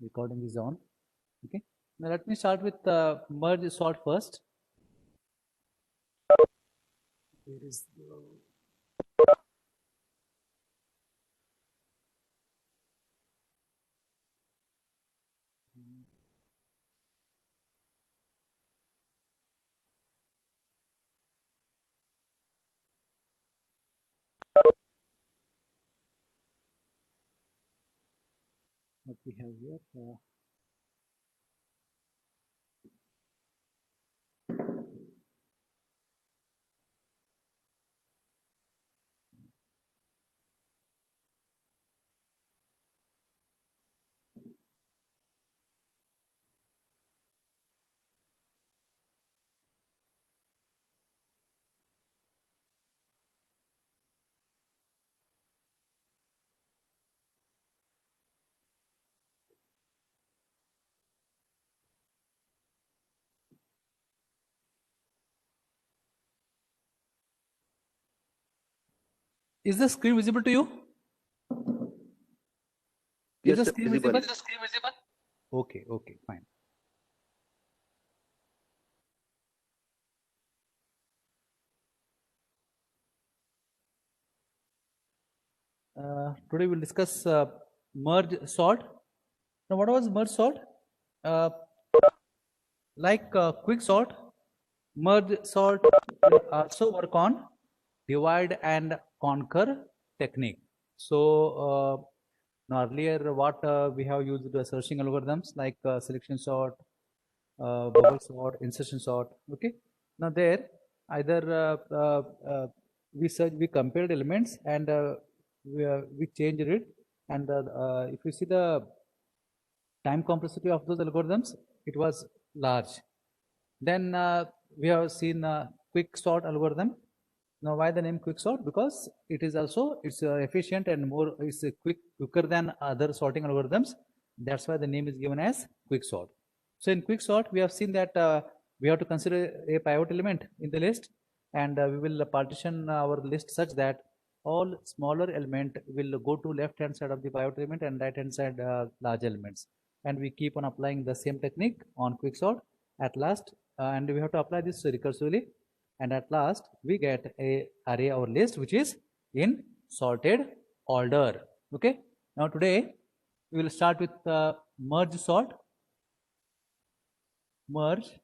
Recording is on. Okay. Now let me start with merge sort first. Where is the what we have here? Is the screen visible to you? Yes, Is the sir, screen visible. visible? Okay, okay, fine. Today we'll discuss merge sort. Now, what was merge sort? Uh, like quick sort, merge sort will also work on divide and conquer technique. So, now earlier what we have used searching algorithms like selection sort, bubble sort, insertion sort. Okay. Now there either we compared elements and we changed it, and if you see the time complexity of those algorithms, it was large. Then we have seen quick sort algorithm. Now, why the name quick sort? Because it is also it's efficient and more it's quicker than other sorting algorithms. That's why the name is given as quick sort. So in quick sort, we have seen that we have to consider a pivot element in the list, and we will partition our list such that all smaller element will go to left hand side of the pivot element and right hand side large elements. And we keep on applying the same technique on quick sort. At last, and we have to apply this recursively, and at last we get a array or list which is in sorted order. Okay. Now today we will start with merge sort. Merge.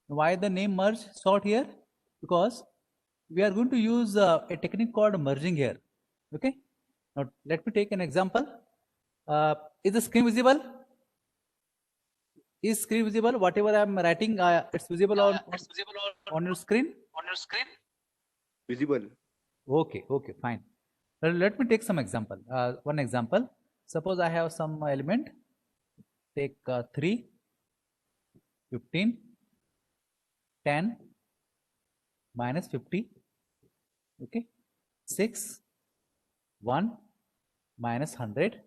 Why the name merge sort here? Because we are going to use a technique called merging here. Okay. Now let me take an example. Is the screen visible? Is screen visible? Whatever I am writing, it's visible on your screen. Visible. Okay, okay, fine. Let me take some example. One example. Suppose I have some element. Take 3, 15, 10, minus 50. Okay. 6, 1, minus 100.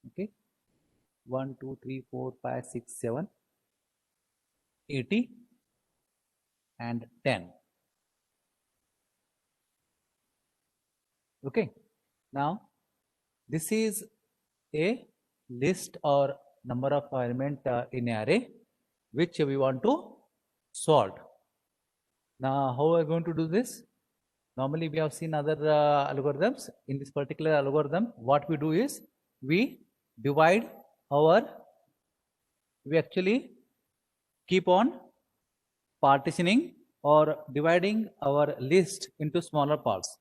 Okay. 1, 2, 3, 4, 5, 6, 7, 80, and 10. Okay. Now, this is a list or number of element in array which we want to sort. Now, how are we going to do this? Normally, we have seen other algorithms. In this particular algorithm, what we do is we divide we actually keep on partitioning or dividing our list into smaller parts.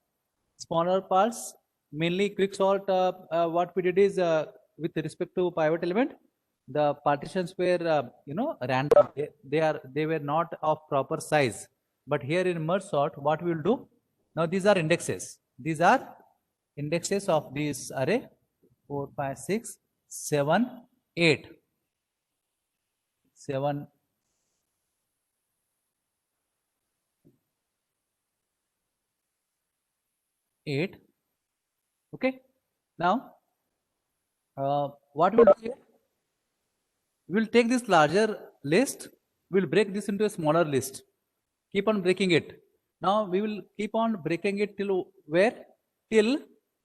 Smaller parts, mainly quick sort, what we did is with respect to pivot element, the partitions were, random. They were not of proper size. But here in merge sort, what we will do, now these are indexes. These are indexes of this array, 4, 5, 6, 7, 8. 7, 8. Okay. Now, what we'll do here, we'll take this larger list, we'll break this into a smaller list. Keep on breaking it. Now we will keep on breaking it till where? Till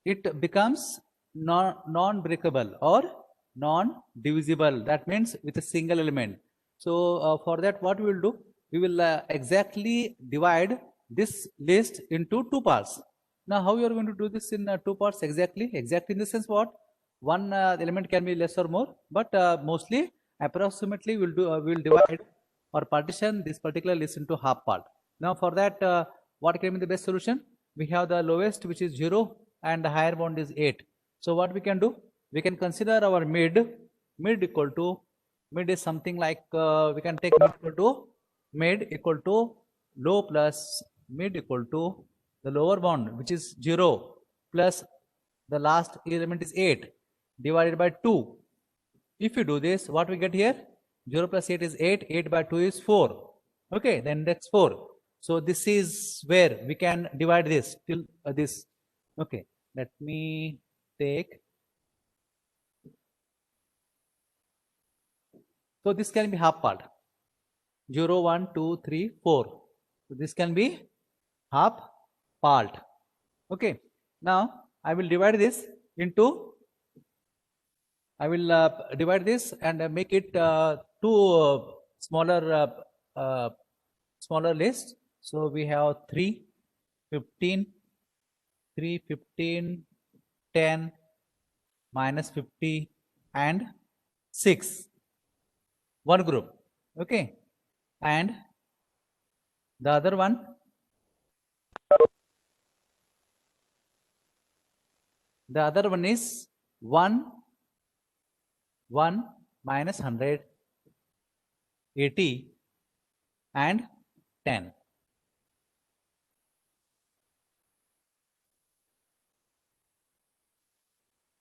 it becomes non-breakable or non-divisible. That means with a single element. So for that, what we will do? We will exactly divide this list into two parts. Now, how you are going to do this in two parts exactly? Exactly in the sense what? One element can be less or more, but mostly approximately we'll divide or partition this particular list into half part. Now for that, what can be the best solution? We have the lowest, which is 0, and the higher bound is 8. So what we can do? We can consider our mid equal to, mid is something like, we can take mid equal to low plus mid equal to the lower bound, which is 0, plus the last element is 8 divided by 2. If you do this, what we get here? 0 plus 8 is 8, 8 by 2 is 4. Okay, the index 4. So this is where we can divide this till this. Okay, let me take. So this can be half part. 0, 1, 2, 3, 4. So this can be half part. Okay, now I will divide this into, I will divide this and make it two smaller smaller list. So we have 3, 15, 3, 15, 10, minus 50 and 6. One group. Okay. And the other one, is 1, 1 minus 100, 80 and 10.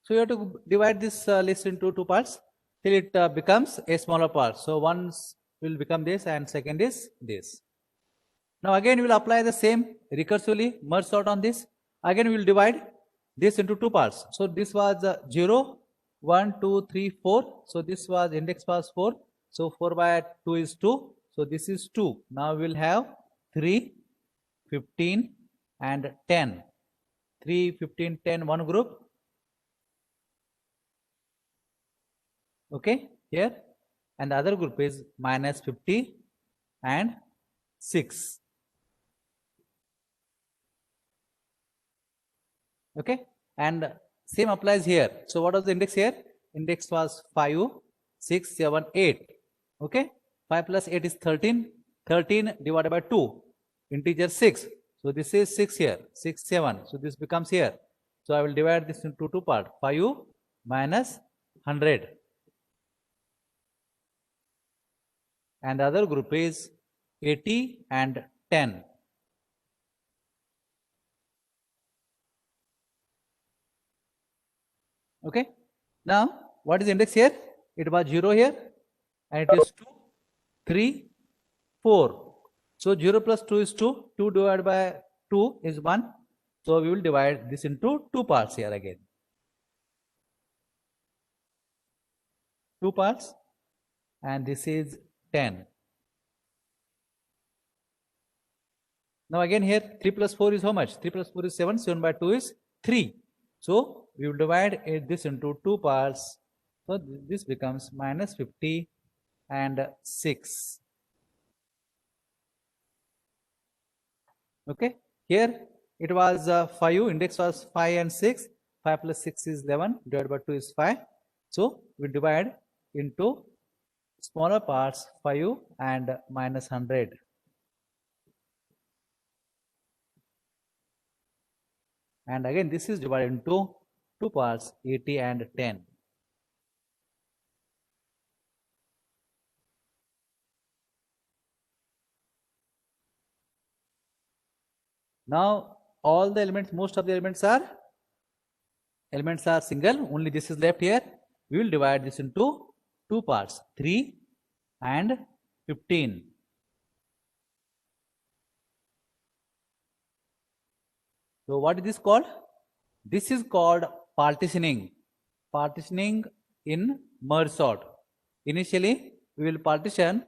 So you have to divide this list into two parts till it becomes a smaller part. So one will become this and second is this. Now again we will apply the same recursively, merge sort on this. Again we will divide this into two parts. So this was 0, 1, 2, 3, 4. So this was index was 4. So 4 by 2 is 2. So this is 2. Now we will have 3, 15 and 10. 3, 15, 10, one group. Okay, here, and the other group is minus 50 and 6. Okay, and same applies here. So what was the index here? Index was 5, 6, 7, 8. Okay, 5 plus 8 is 13. 13 divided by 2, integer 6. So this is 6 here, 6, 7. So this becomes here. So I will divide this into two parts. 5 minus 100. And the other group is 80 and 10. Okay. Now, what is index here? It was 0 here, and it is 2, 3, 4. So 0 plus 2 is 2. 2 divided by 2 is 1. So we will divide this into two parts here again. Two parts, and this is 10. Now again here 3 plus 4 is how much? 3 plus 4 is 7. 7 by 2 is 3. So we will divide this into two parts. So this becomes minus 50 and 6. Okay, here it was 5, index was 5 and 6. 5 plus 6 is 11, divided by 2 is 5. So we divide into smaller parts, 5 and minus 100. And again this is divided into two parts, 80 and 10. Now all the elements, most of the elements are single, only this is left here. We will divide this into two parts, 3 and 15. So what is this called? This is called partitioning. Partitioning in merge sort. Initially we will partition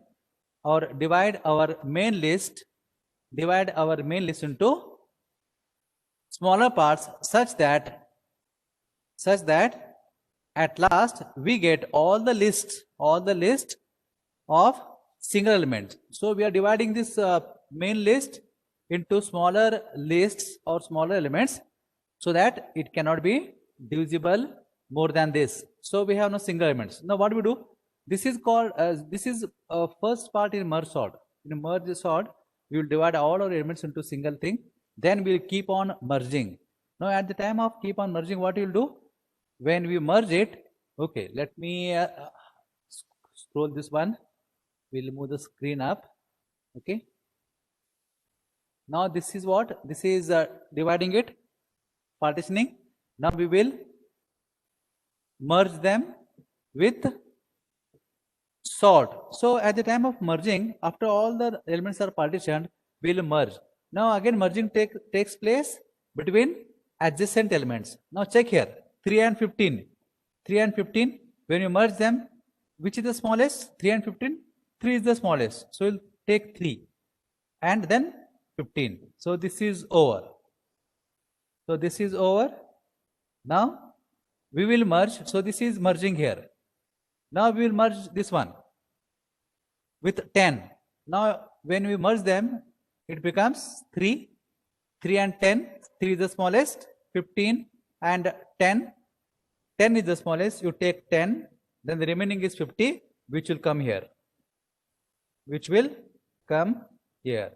or divide our main list into smaller parts such that at last we get all the list of single elements. So we are dividing this main list into smaller lists or smaller elements so that it cannot be divisible more than this. So we have no single elements. Now what we do? This is called this is first part in merge sort. In merge sort, we will divide all our elements into single thing. Then we will keep on merging. Now at the time of keep on merging, what you will do? When we merge it, okay, let me scroll this one. We'll move the screen up. Okay. Now this is what? This is dividing it, partitioning. Now we will merge them with sort. So at the time of merging, after all the elements are partitioned, we'll merge. Now again merging takes place between adjacent elements. Now check here, 3 and 15. 3 and 15, when you merge them, which is the smallest? 3 and 15? 3 is the smallest. So we'll take 3 and then 15. So this is over. So this is over. Now we will merge. So this is merging here. Now we will merge this one with 10. Now when we merge them, it becomes 3. 3 and 10. 3 is the smallest. 15 and 10. 10 is the smallest. You take 10. Then the remaining is 50, which will come here. Which will come here.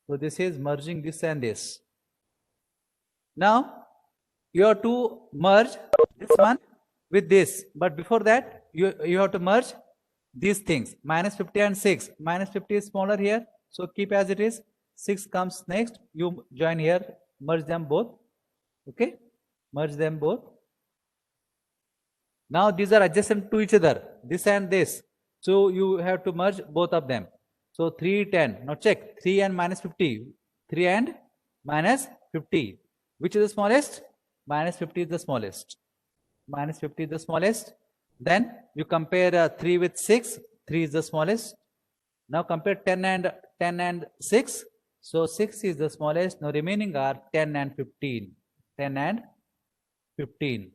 So this is merging this and this. Now you have to merge this one with this, but before that you have to merge these things. Minus 50 and 6. Minus 50 is smaller here, so keep as it is. 6 comes next. You join here, merge them both. Okay, merge them both. Now these are adjacent to each other, this and this. So you have to merge both of them. So 3, 10. Now check 3 and minus 50. 3 and minus 50. Which is the smallest? Minus 50 is the smallest. Minus 50 is the smallest. Then you compare 3 with 6. 3 is the smallest. Now compare 10 and 6. So 6 is the smallest. Now remaining are 10 and 15. 10 and 15.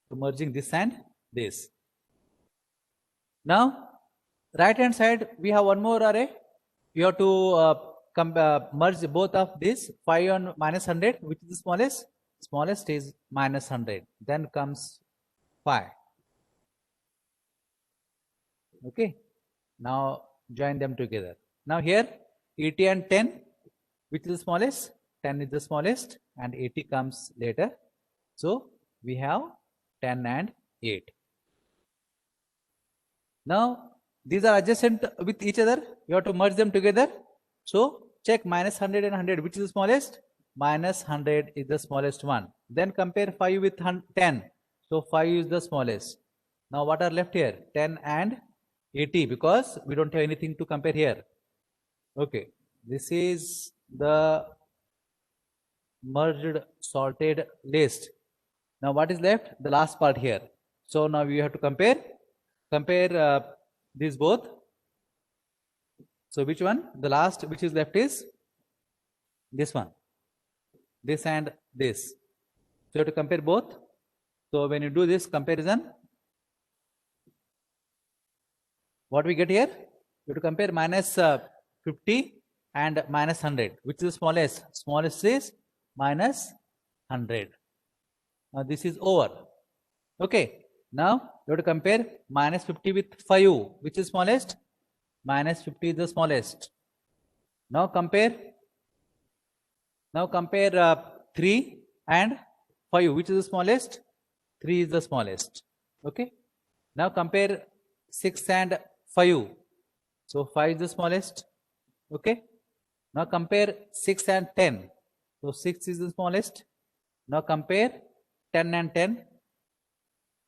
So merging this and this. Now right hand side we have one more array. You have to merge both of these. 5 and minus 100, which is the smallest? Smallest is minus 100. Then comes 5. Okay. Now join them together. Now here 80 and 10, which is the smallest? 10 is the smallest and 80 comes later. So we have 10 and 8. Now these are adjacent with each other. You have to merge them together. So check minus 100 and 100, which is the smallest? Minus 100 is the smallest one. Then compare 5 with 10. So 5 is the smallest. Now what are left here? 10 and 80, because we don't have anything to compare here. Okay, this is the merged sorted list. Now what is left? The last part here. So now we have to compare these both. So which one? The last which is left is this one. This and this. So you have to compare both. So when you do this comparison, what we get here? You have to compare minus 50 and minus 100. Which is the smallest? Smallest is minus 100. Now this is over. Okay. Now you have to compare minus 50 with 5. Which is smallest? Minus 50 is the smallest. Now compare 3 and 5. Which is the smallest? 3 is the smallest. Okay. Now compare 6 and 5. So 5 is the smallest. Okay. Now compare 6 and 10. So 6 is the smallest. Now compare 10 and 10.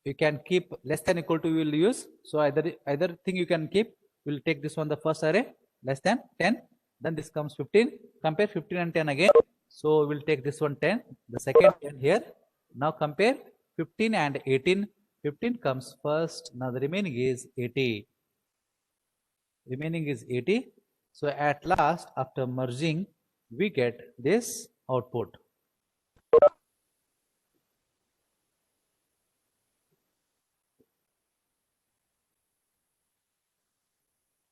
You can keep less than equal to, you will use. So either thing you can keep. We'll take this one, the first array, less than 10. Then this comes 15. Compare 15 and 10 again. So we'll take this one 10. The second 10 here. Now compare 15 and 18. 15 comes first. Now the remaining is 80. Remaining is 80. So at last, after merging, we get this output.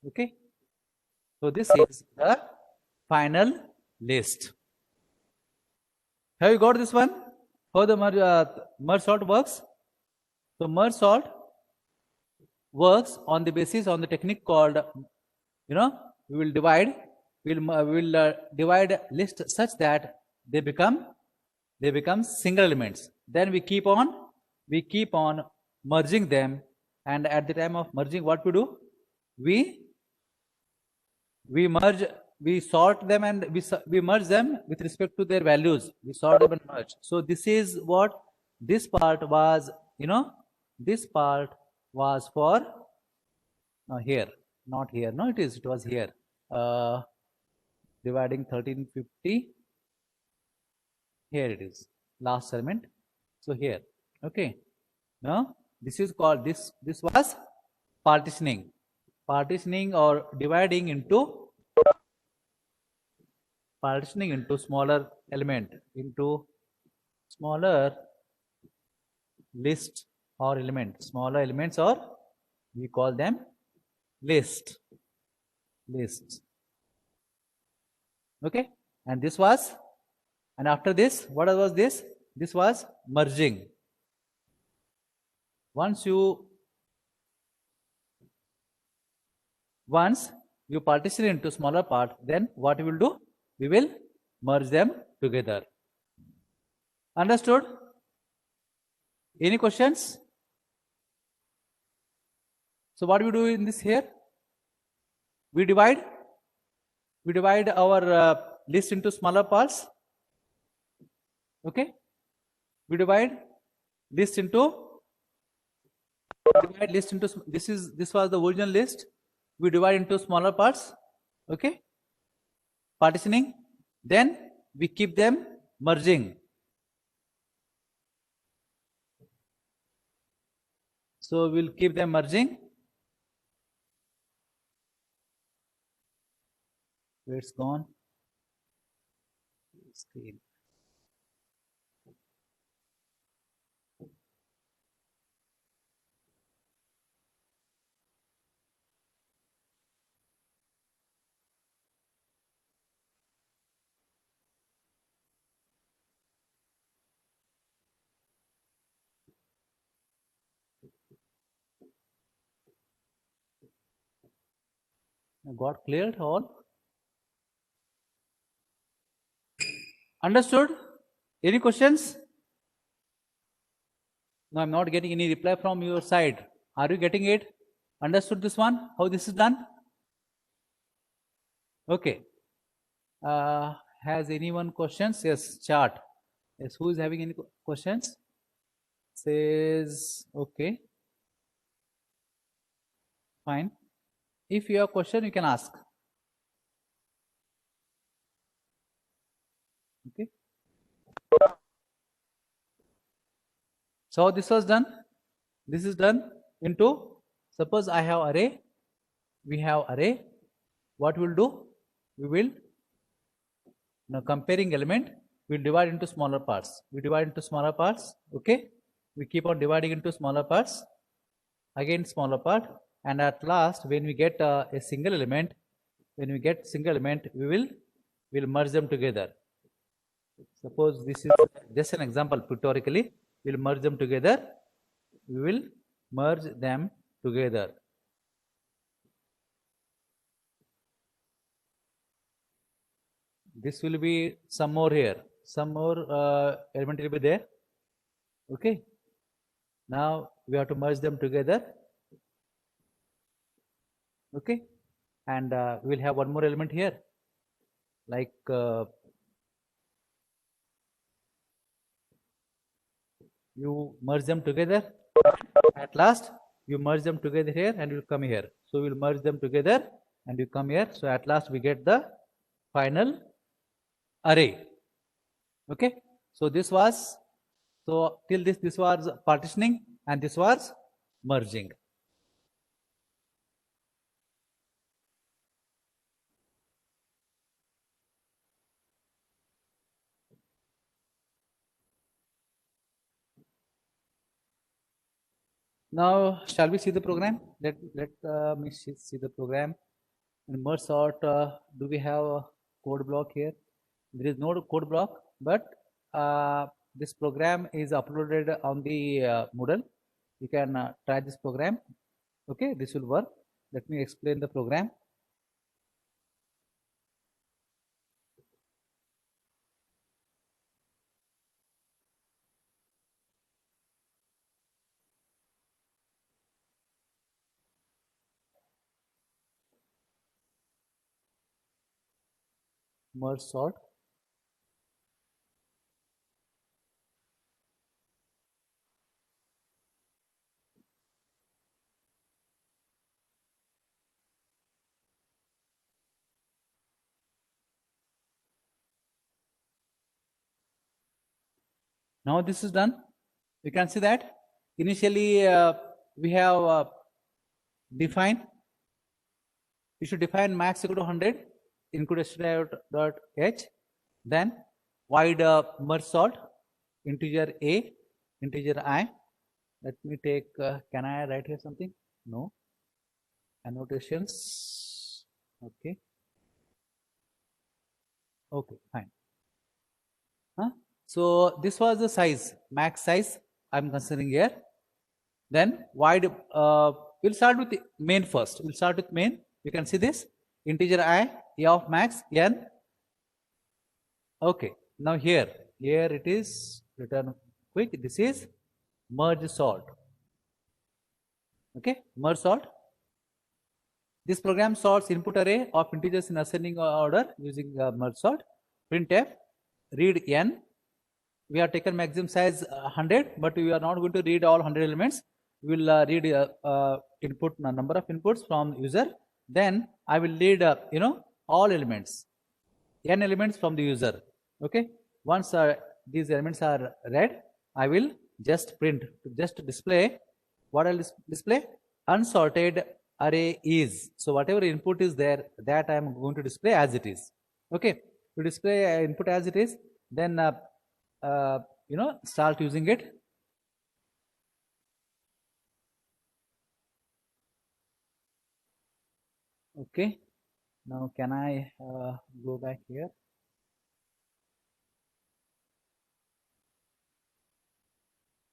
Okay. So this is the final list. Have you got this one? How the merge sort works? So merge sort works on the basis on the technique called, we will divide, we'll divide list such that they become single elements. Then we keep on merging them, and at the time of merging, what we do? We merge, we sort them, and we merge them with respect to their values. We sort them and merge. So this is what this part was. This part was for here, not here. No, it was here. Dividing 1350. Here it is, last element. So here, okay. Now this is called this was partitioning or dividing into smaller element, into smaller list or element, smaller elements, or we call them lists. Okay. And this was, and after this, what was this? This was merging. Once you partition into smaller part, then what we will do? We will merge them together. Understood? Any questions? So what we do in this here? We divide our list into smaller parts. Okay. We divide list into this was the original list. We divide into smaller parts. Okay. Partitioning. Then we keep them merging. So we'll keep them merging. Where it's gone? Screen. Got cleared all? Understood? Any questions? No, I'm not getting any reply from your side. Are you getting it? Understood this one? How this is done? Okay. Has anyone questions? Yes, chart. Yes, who is having any questions? Says okay. Fine. If you have a question, you can ask. Okay. So this was done. This is done into, suppose I have array. We have array. What we'll do? We will, now comparing element, we'll divide into smaller parts. We divide into smaller parts. Okay. We keep on dividing into smaller parts. Again smaller part, and at last when we get a single element, we'll merge them together. Suppose this is just an example, pictorially we'll merge them together. We will merge them together. This will be some more here, some more element will be there. Okay. Now we have to merge them together. Okay. And we'll have one more element here, like you merge them together. At last you merge them together here and you come here. So we'll merge them together and you come here. So at last we get the final array. Okay. So this was, so till this was partitioning. and this was merging. Now, shall we see the program? Let me see the program. In merge sort, do we have a code block here? There is no code block, but this program is uploaded on the Moodle. You can try this program. Okay, this will work. Let me explain the program. Merge sort. Now this is done. You can see that initially we have defined. You should define max equal to 100 include stdio.h, then void merge sort integer a, integer I. Let me take, can I write here something? No. Annotations. Okay. Okay, fine. Huh? So this was the size, max size I'm considering here. Then void, we'll start with the main first. We'll start with main. You can see this integer I, a of max, n. Okay. Now here it is return quick. This is merge sort. Okay, merge sort. This program sorts input array of integers in ascending order using merge sort. Printf, read n. We have taken maximum size 100, but we are not going to read all 100 elements. We will read input number of inputs from user. Then I will read all elements, n elements from the user. Okay. Once these elements are read, I will just print, just display. What I'll display? Unsorted array is. So whatever input is there, that I am going to display as it is. Okay. To display input as it is, then start using it. Okay. Now can I go back here?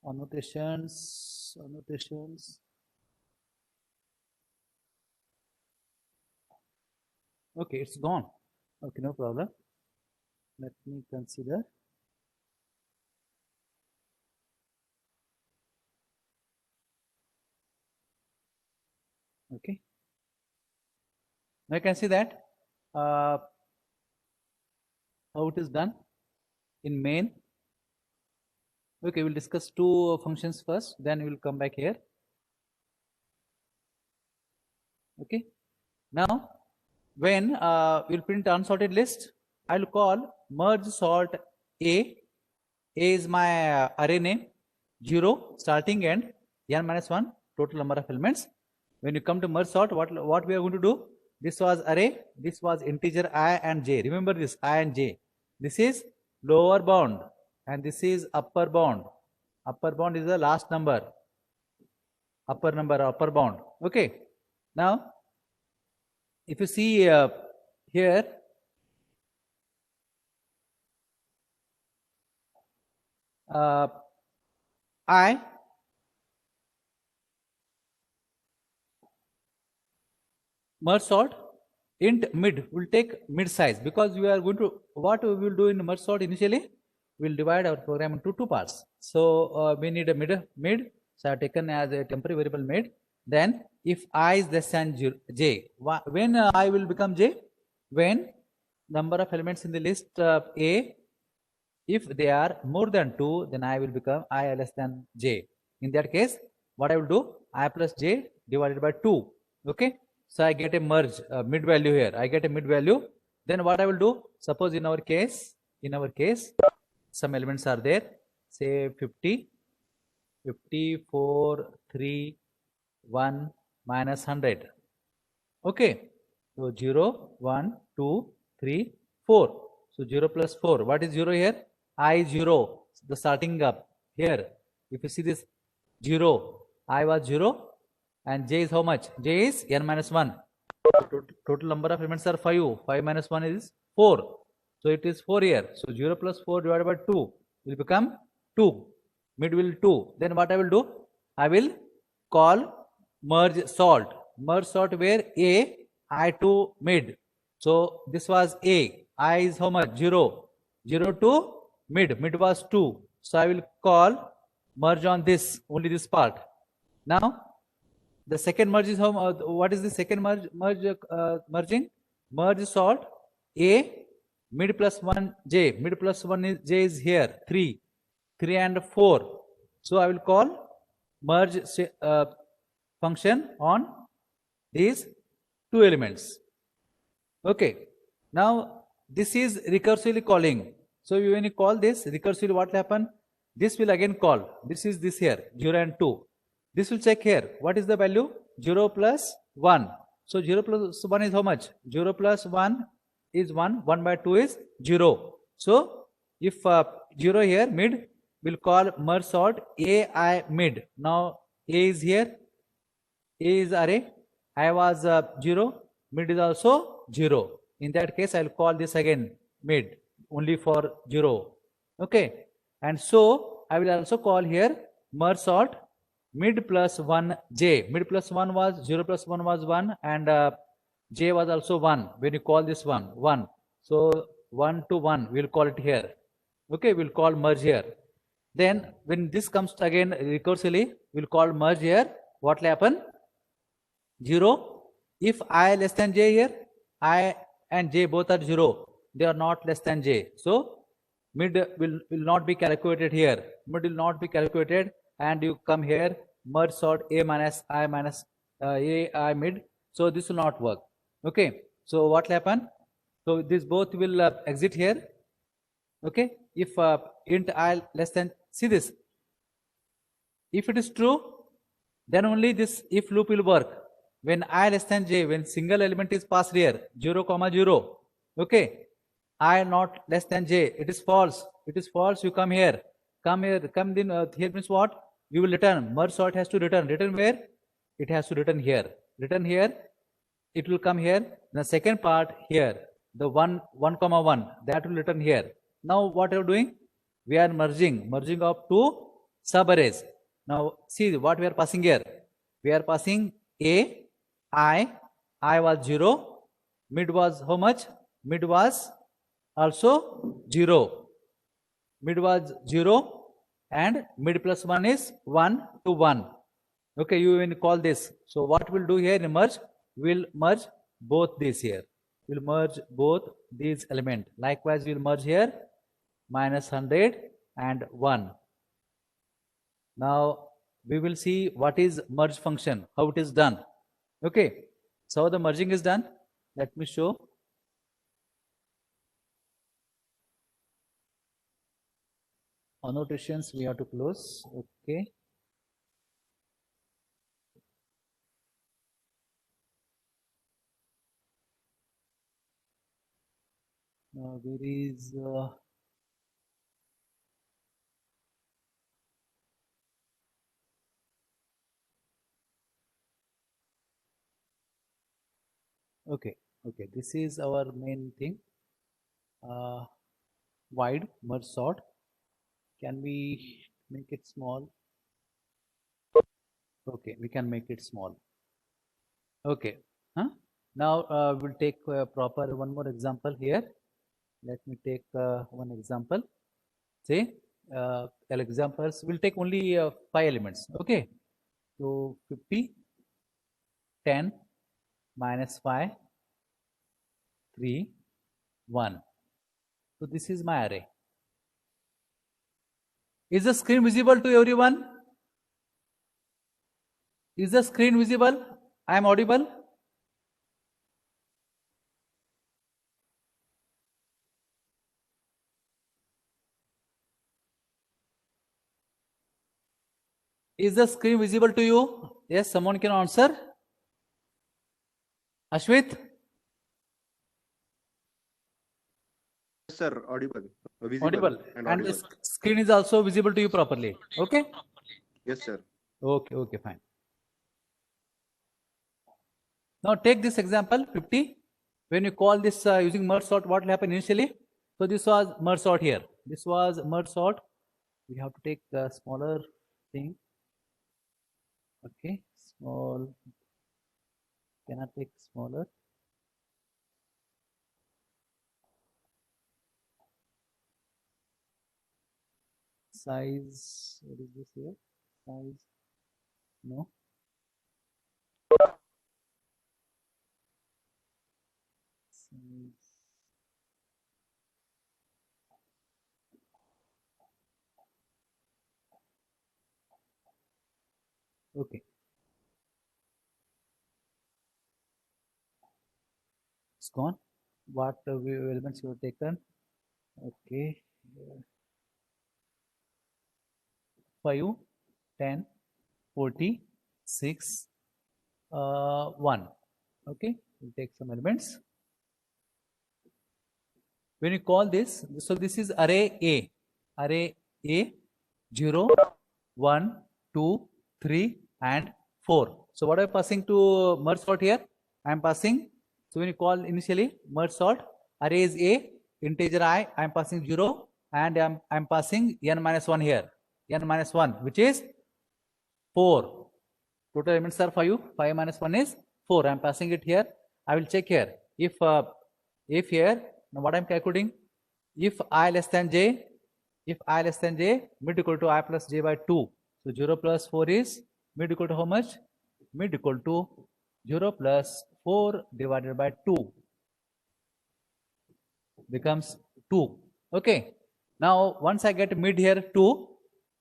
Annotations. Okay, it's gone. Okay, no problem. Let me consider. Okay. Now you can see that how it is done in main. Okay, we'll discuss two functions first, then we'll come back here. Okay. Now, when we'll print unsorted list, I'll call merge sort A. A is my array name, 0 starting and n minus 1 total number of elements. When you come to merge sort, what we are going to do? This was array, this was integer I and j. Remember this I and j. This is lower bound and this is upper bound. Upper bound is the last number. Upper bound. Okay. Now, if you see here, I merge sort int mid will take mid size, because we are going to, what we will do in merge sort initially, we'll divide our program into two parts. So we need a mid, so I have taken as a temporary variable mid. Then if I is less than j, when I will become j? When number of elements in the list A, if they are more than 2, then I will become I less than j. In that case, what I will do? I plus j divided by 2. Okay. So I get a merge mid value here. I get a mid value. Then what I will do? Suppose in our case, some elements are there, say 50. 54, 3, 1 minus 100. Okay. So 0, 1, 2, 3, 4. So 0 plus 4. What is 0 here? I 0. The starting up here. If you see this 0, I was 0 and j is how much? J is n minus 1. Total number of elements are 5. 5 minus 1 is 4. So it is 4 here. So 0 plus 4 divided by 2 will become 2. Mid will 2. Then what I will do? I will call merge sort. Merge sort where A, I to mid. So this was A. I is how much? 0. 0 to mid. Mid was 2. So I will call merge on this, only this part. Now the second merge is how, what is the second merging? Merge sort A, mid plus 1 J. Mid plus 1 is J is here, 3. 3 and 4. So I will call merge function on these two elements. Okay. Now this is recursively calling. So when you call this recursively, what will happen? This will again call. This is this here, 0 and 2. This will check here. What is the value? 0 plus 1. So 0 plus 1 is how much? 0 plus 1 is 1. 1 by 2 is 0. So if 0 here, mid, will call merge sort AI mid. Now A is here. A is array. I was 0. Mid is also 0. In that case, I'll call this again mid only for 0. Okay. And so I will also call here merge sort mid plus 1 j. Mid plus 1 was 0 plus 1 was 1 and j was also 1. When you call this one 1. So 1 to 1 we'll call it here. Okay, we'll call merge here. Then when this comes again recursively, we'll call merge here. What will happen? 0. If I less than j here, I and j both are 0. They are not less than j. So mid will not be calculated here. Mid will not be calculated and you come here merge sort a minus I minus a I mid. So this will not work. Okay. So what will happen? So this both will exit here. Okay. If int I less than, see this. If it is true, then only this if loop will work. When I less than j, when single element is passed here, 0 comma 0, okay, I not less than j, it is false. It is false, you come here. Come here, come then here means what? You will return. Merge sort has to return. Return where? It has to return here. Return here, it will come here. The second part here, the 1 comma 1, that will return here. Now what are you doing? We are merging of two subarrays. Now see what we are passing here. We are passing A, I was 0, mid was how much? Mid was also 0. Mid was 0 and mid plus 1 is 1 to 1. Okay, you will call this. So what we'll do here in merge, we'll merge both these here. We'll merge both these elements. Likewise, we'll merge here minus 100 and 1. Now we will see what is merge function, how it is done. Okay, so the merging is done. Let me show. Annotations we have to close. Okay. Now there is okay, this is our main thing. Wide merge sort. Can we make it small? Okay, we can make it small. Okay. Huh? Now we'll take proper one more example here. Let me take one example. Say examples. We'll take only 5 elements. Okay. So 50, 10, minus 5, 3, 1. So this is my array. Is the screen visible to everyone? Is the screen visible? I am audible? is the screen visible to you? Yes, someone can answer. Ashwit? Yes, sir. Audible. Visible Audible. and And the audible. screen is also visible to you properly. Okay? Yes, sir. Okay, okay, fine. Now take this example 50. When you call this using merge sort, what will happen initially? So this was merge sort here. This was merge sort. We have to take the smaller thing. Okay, small. Cannot take smaller. Size. What is this here? Size. No. Size. Okay. It's gone. What elements you have taken? Okay. 5, 10, 40, 6, 1. Okay. We'll take some elements. When you call this, so this is array A. Array A 0, 1, 2, 3, and 4. So what am I passing to merge sort here? I am passing. So when you call initially merge sort, array is A, integer I am passing 0, and I'm passing n minus 1 here. N minus 1, which is 4. Total elements are 5. 5 minus 1 is 4. I am passing it here. I will check here. If here, now what I am calculating? If I less than j, mid equal to I plus j by 2. So 0 plus 4 is mid equal to how much? Mid equal to 0 plus 4 divided by 2 becomes 2. Okay. Now once I get mid here 2,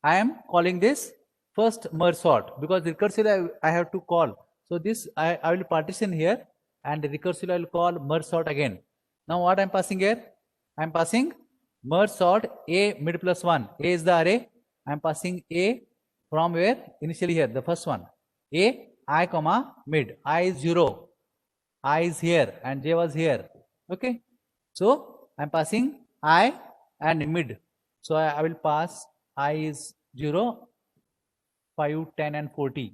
I am calling this first merge sort, because recursively I have to call. So this I will partition here, and recursively I will call merge sort again. Now what I am passing here? I am passing merge sort A mid plus 1. A is the array. I am passing A from where? Initially here, the first one. A I comma mid. I is 0. I is here and j was here. Okay. So I am passing I and mid. So I will pass I is 0, 5, 10 and 40.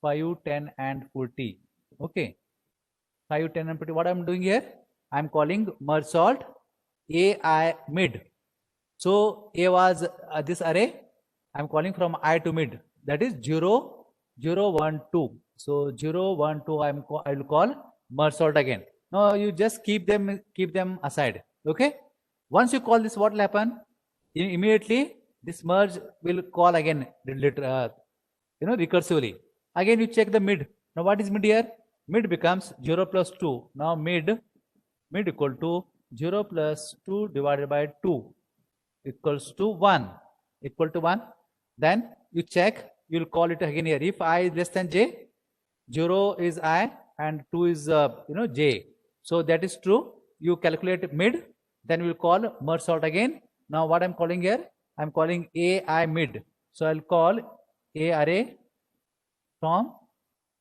5, 10 and 40. Okay. 5, 10 and 40. What I am doing here? I am calling merge sort AI mid. So A was this array. I am calling from I to mid. That is 0, 0, 1, 2. So 0, 1, 2 I will call merge sort again. Now you just keep them aside. Okay. Once you call this, what will happen? Immediately this merge will call again recursively. Again you check the mid. Now what is mid here? Mid becomes 0 plus 2. Now mid equal to 0 plus 2 divided by 2 equals to 1. Equal to 1. Then you check, you will call it again here. If I is less than j, 0 is I and 2 is j. So that is true. You calculate mid, then we will call merge sort again. Now what I am calling here? I am calling AI mid. So I will call A array from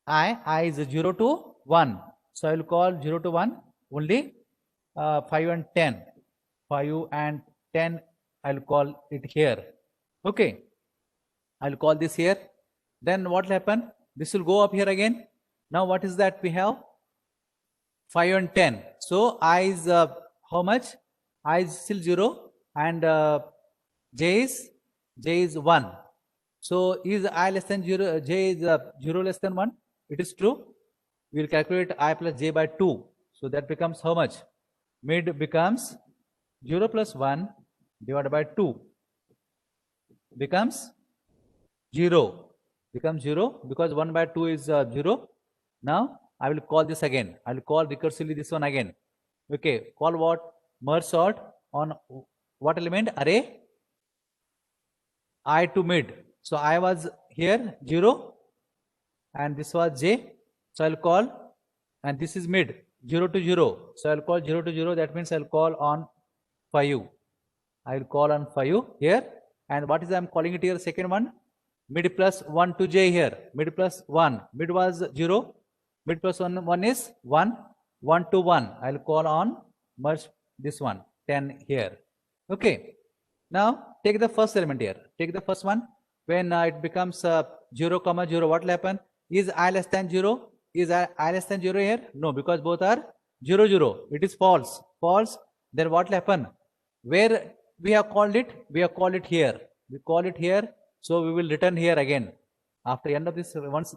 I is 0 to 1. So I will call 0 to 1 only 5 and 10. 5 and 10 I will call it here. Okay. I will call this here. Then what will happen? This will go up here again. Now what is that we have? 5 and 10. So I is how much? I is still 0 and j is 1. So is I less than 0, j is 0 less than 1? It is true. We will calculate I plus j by 2. So that becomes how much? Mid becomes 0 plus 1 divided by 2 becomes 0. Becomes 0 because 1 by 2 is 0. Now I will call this again. I will call recursively this one again. Okay. Call what? Merge sort on what element? Array I to mid. So I was here 0 and this was j. So I'll call, and this is mid 0 to 0. So I'll call 0 to 0. That means I'll call on 5. I will call on 5 here. And what is I'm calling it here? Second one mid plus 1 to j here, mid plus 1, mid was 0, mid plus 1 is 1, 1 to 1, I'll call on merge this one, 10 here. Okay, now take the first element here, take the first one. When it becomes 0 comma 0, what will happen? Is I less than 0? Is I less than 0 here? No, because both are 0 0. It is false. False. Then what will happen? Where we have called it? We have called it here. We call it here. So we will return here again. After end of this, once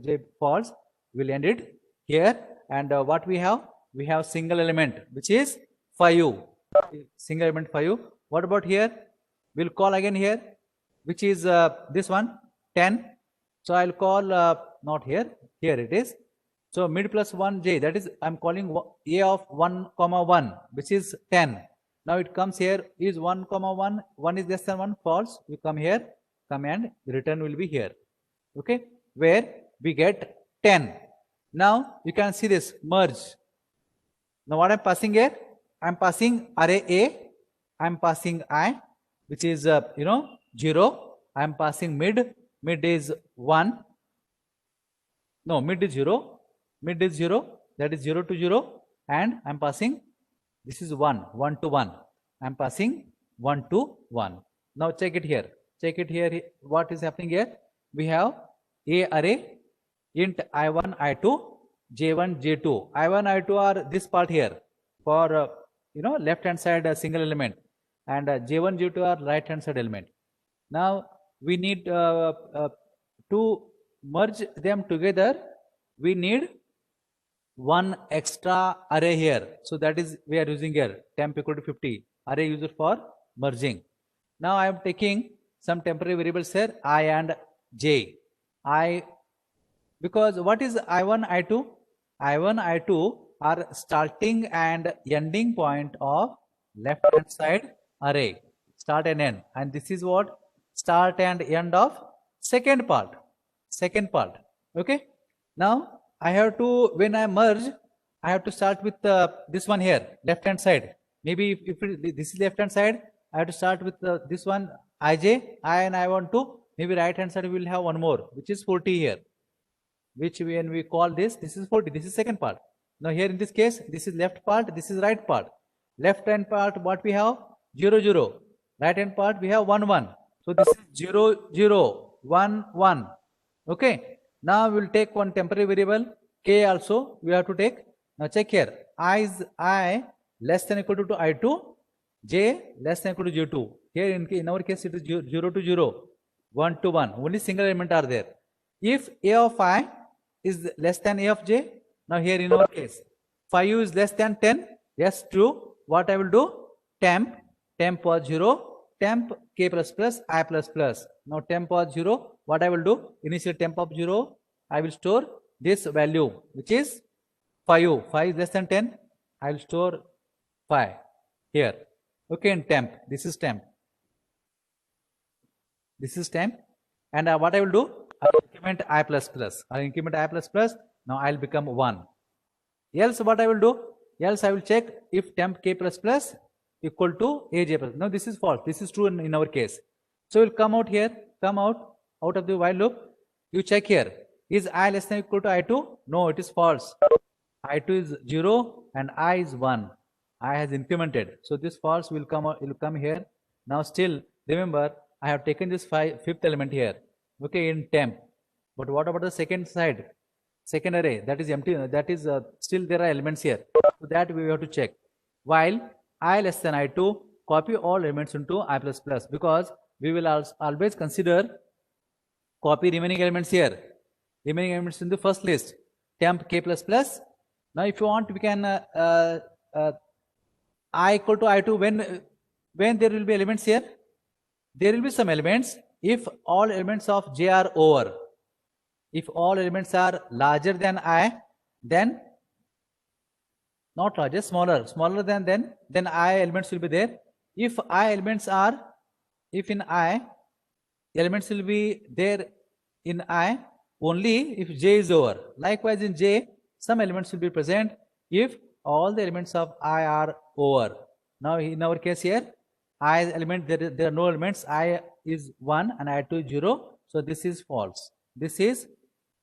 j false, we'll end it here. And what we have? We have single element, which is 5. Single element 5. What about here? We'll call again here, which is this one, 10. So I'll call not here, here it is. So mid plus 1j, that is I'm calling a of 1 comma 1, which is 10. Now it comes here, is 1 comma 1, 1 is less than 1, false. You come here, come and the return will be here. Okay, where we get 10. Now you can see this merge. Now what I'm passing here? I'm passing array A, I'm passing I, which is 0. I'm passing mid is 1. No, mid is 0, that is 0 to 0, and I'm passing, this is 1 to 1. I'm passing 1 to 1. Now check it here. What is happening here? We have a array int I1, I2, J1, J2. I1, I2 are this part here for left hand side single element, and J1, J2 are right hand side element. Now we need to merge them together. We need one extra array here. So that is we are using here temp equal to 50 array used for merging. Now I am taking some temporary variables here I and j. Because what is I1, I2? I1, I2 are starting and ending point of left hand side array, start and end, and this is what start and end of second part. Okay, now I have to, when I merge, I have to start with this one here, left hand side. Maybe if this is left hand side, I have to start with this one ij, I and I want to, maybe right hand side we will have one more, which is 40 here, which when we call this is 40, this is second part. Now here in this case, this is left part, this is right part. Left hand part, what we have? 0 0. Right hand part we have 1 1. So this is 0 0 1 1. Okay, now we will take one temporary variable k also we have to take. Now check here, I less than equal to I2, j less than equal to j2. Here in our case it is 0 to 0, 1 to 1, only single element are there. If a of I is less than a of j, now here in our case 5u is less than 10, yes true. What I will do? Temp was 0, temp k plus plus I plus plus. Now temp was 0, what I will do? Initial temp of 0, I will store this value, which is 5u. 5 is less than 10, I will store 5 here. Okay, and temp, this is temp, and what I will do? I will increment I plus plus. Now I will become 1. Else what I will do? Else I will check if temp k plus plus equal to aj plus. Now this is false. This is true in our case. So we'll come out here, out of the while loop. You check here. Is I less than equal to I2? No, it is false. I2 is 0 and I is 1. I has incremented. So this false will come here. Now still remember I have taken this fifth element here. Okay, in temp. But what about the second side? Second array, that is empty, that is still there are elements here. So that we have to check. While I less than I2, copy all elements into I plus plus, because we will always consider copy remaining elements here. Remaining elements in the first list, temp k plus plus. Now if you want, we can I equal to I2 when there will be elements here. There will be some elements if all elements of j are over. If all elements are larger than I, then not larger, smaller than then I elements will be there. If I elements are, if in I elements will be there in I only if j is over. Likewise in j, some elements will be present if all the elements of I are over. Now in our case here, I element, there are no elements, I is 1 and I2 is 0. So this is false. This is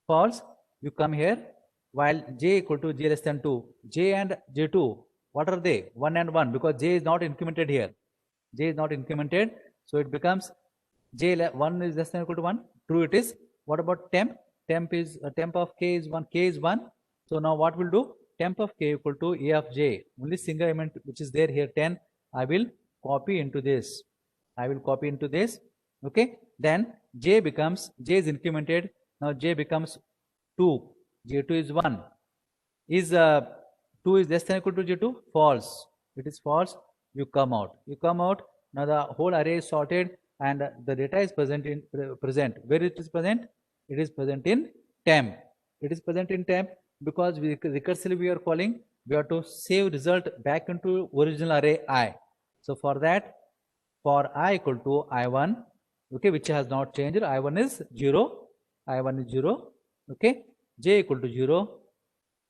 false. You come here while j equal to j less than 2. J and j2, what are they? 1 and 1, because j is not incremented here. J is not incremented. So it becomes 1 is less than or equal to 1. True it is. What about temp? Temp is temp of k is 1. K is 1. So now what we'll do? Temp of k equal to a of j. Only single element which is there here 10. I will copy into this. I will copy into this. Okay. Then j is incremented. Now j becomes 2. j2 is 1. Is 2 is less than or equal to j2? False. It is false. You come out. You come out. Now the whole array is sorted and the data is present in present. Where it is present? It is present in temp. It is present in temp because recursively we are calling. We have to save result back into original array I. So for that, for I equal to I1, okay, which has not changed. I1 is 0. I1 is 0. Okay. J equal to 0.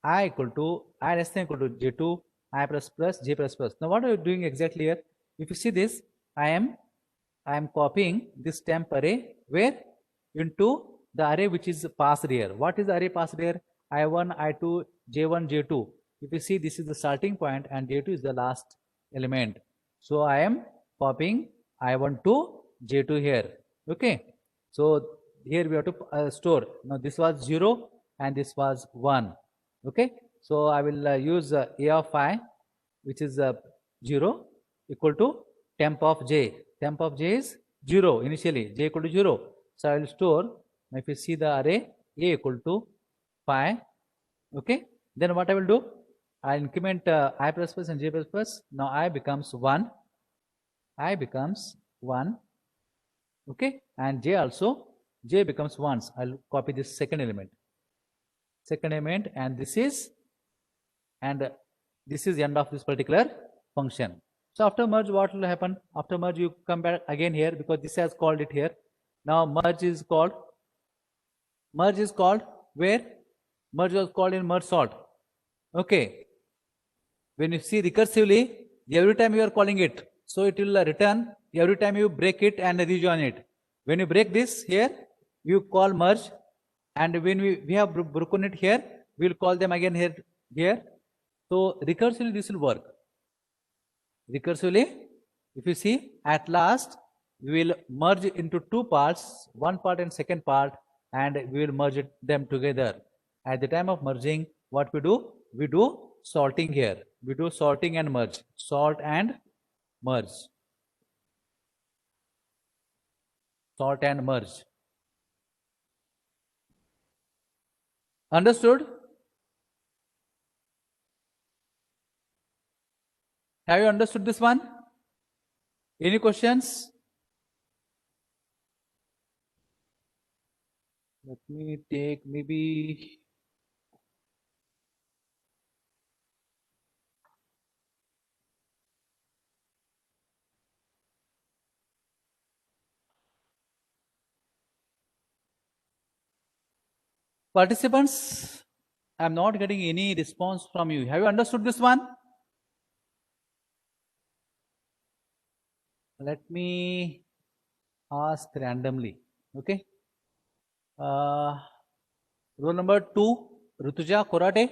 I equal to I less than equal to j2, I plus plus j plus plus. Now what are you doing exactly here? If you see this, I am copying this temp array where into the array which is passed here. What is the array passed here? I1, I2, j1, j2. If you see, this is the starting point and j2 is the last element. So I am copying I1 to j2 here. Okay. So here we have to store. Now this was 0 and this was 1. Okay. So I will use a of I, which is 0 equal to temp of j. Temp of j is 0 initially, j equal to 0. So I will store. Now if you see the array, a equal to pi. Okay. Then what I will do? I increment I plus plus and j plus plus. Now I becomes 1. I becomes 1. Okay. And j also, j becomes 1. I'll copy this second element. Second element, and this is the end of this particular function. So after merge, what will happen? After merge, you come back again here because this has called it here. Now merge is called where? Merge was called in merge sort. Okay. When you see recursively, every time you are calling it, so it will return every time you break it and rejoin it. When you break this here, you call merge, and when we have broken it here, we will call them again here. So recursively this will work. Recursively, if you see, at last we will merge into two parts, one part and second part, and we will merge them together. At the time of merging, what we do? We do sorting here. We do sorting and merge. Sort and merge. Sort and merge. Understood? Have you understood this one? Any questions? Let me take maybe participants. I'm not getting any response from you. Have you understood this one? Let me ask randomly. Okay. Roll number 2, Rutuja Korate.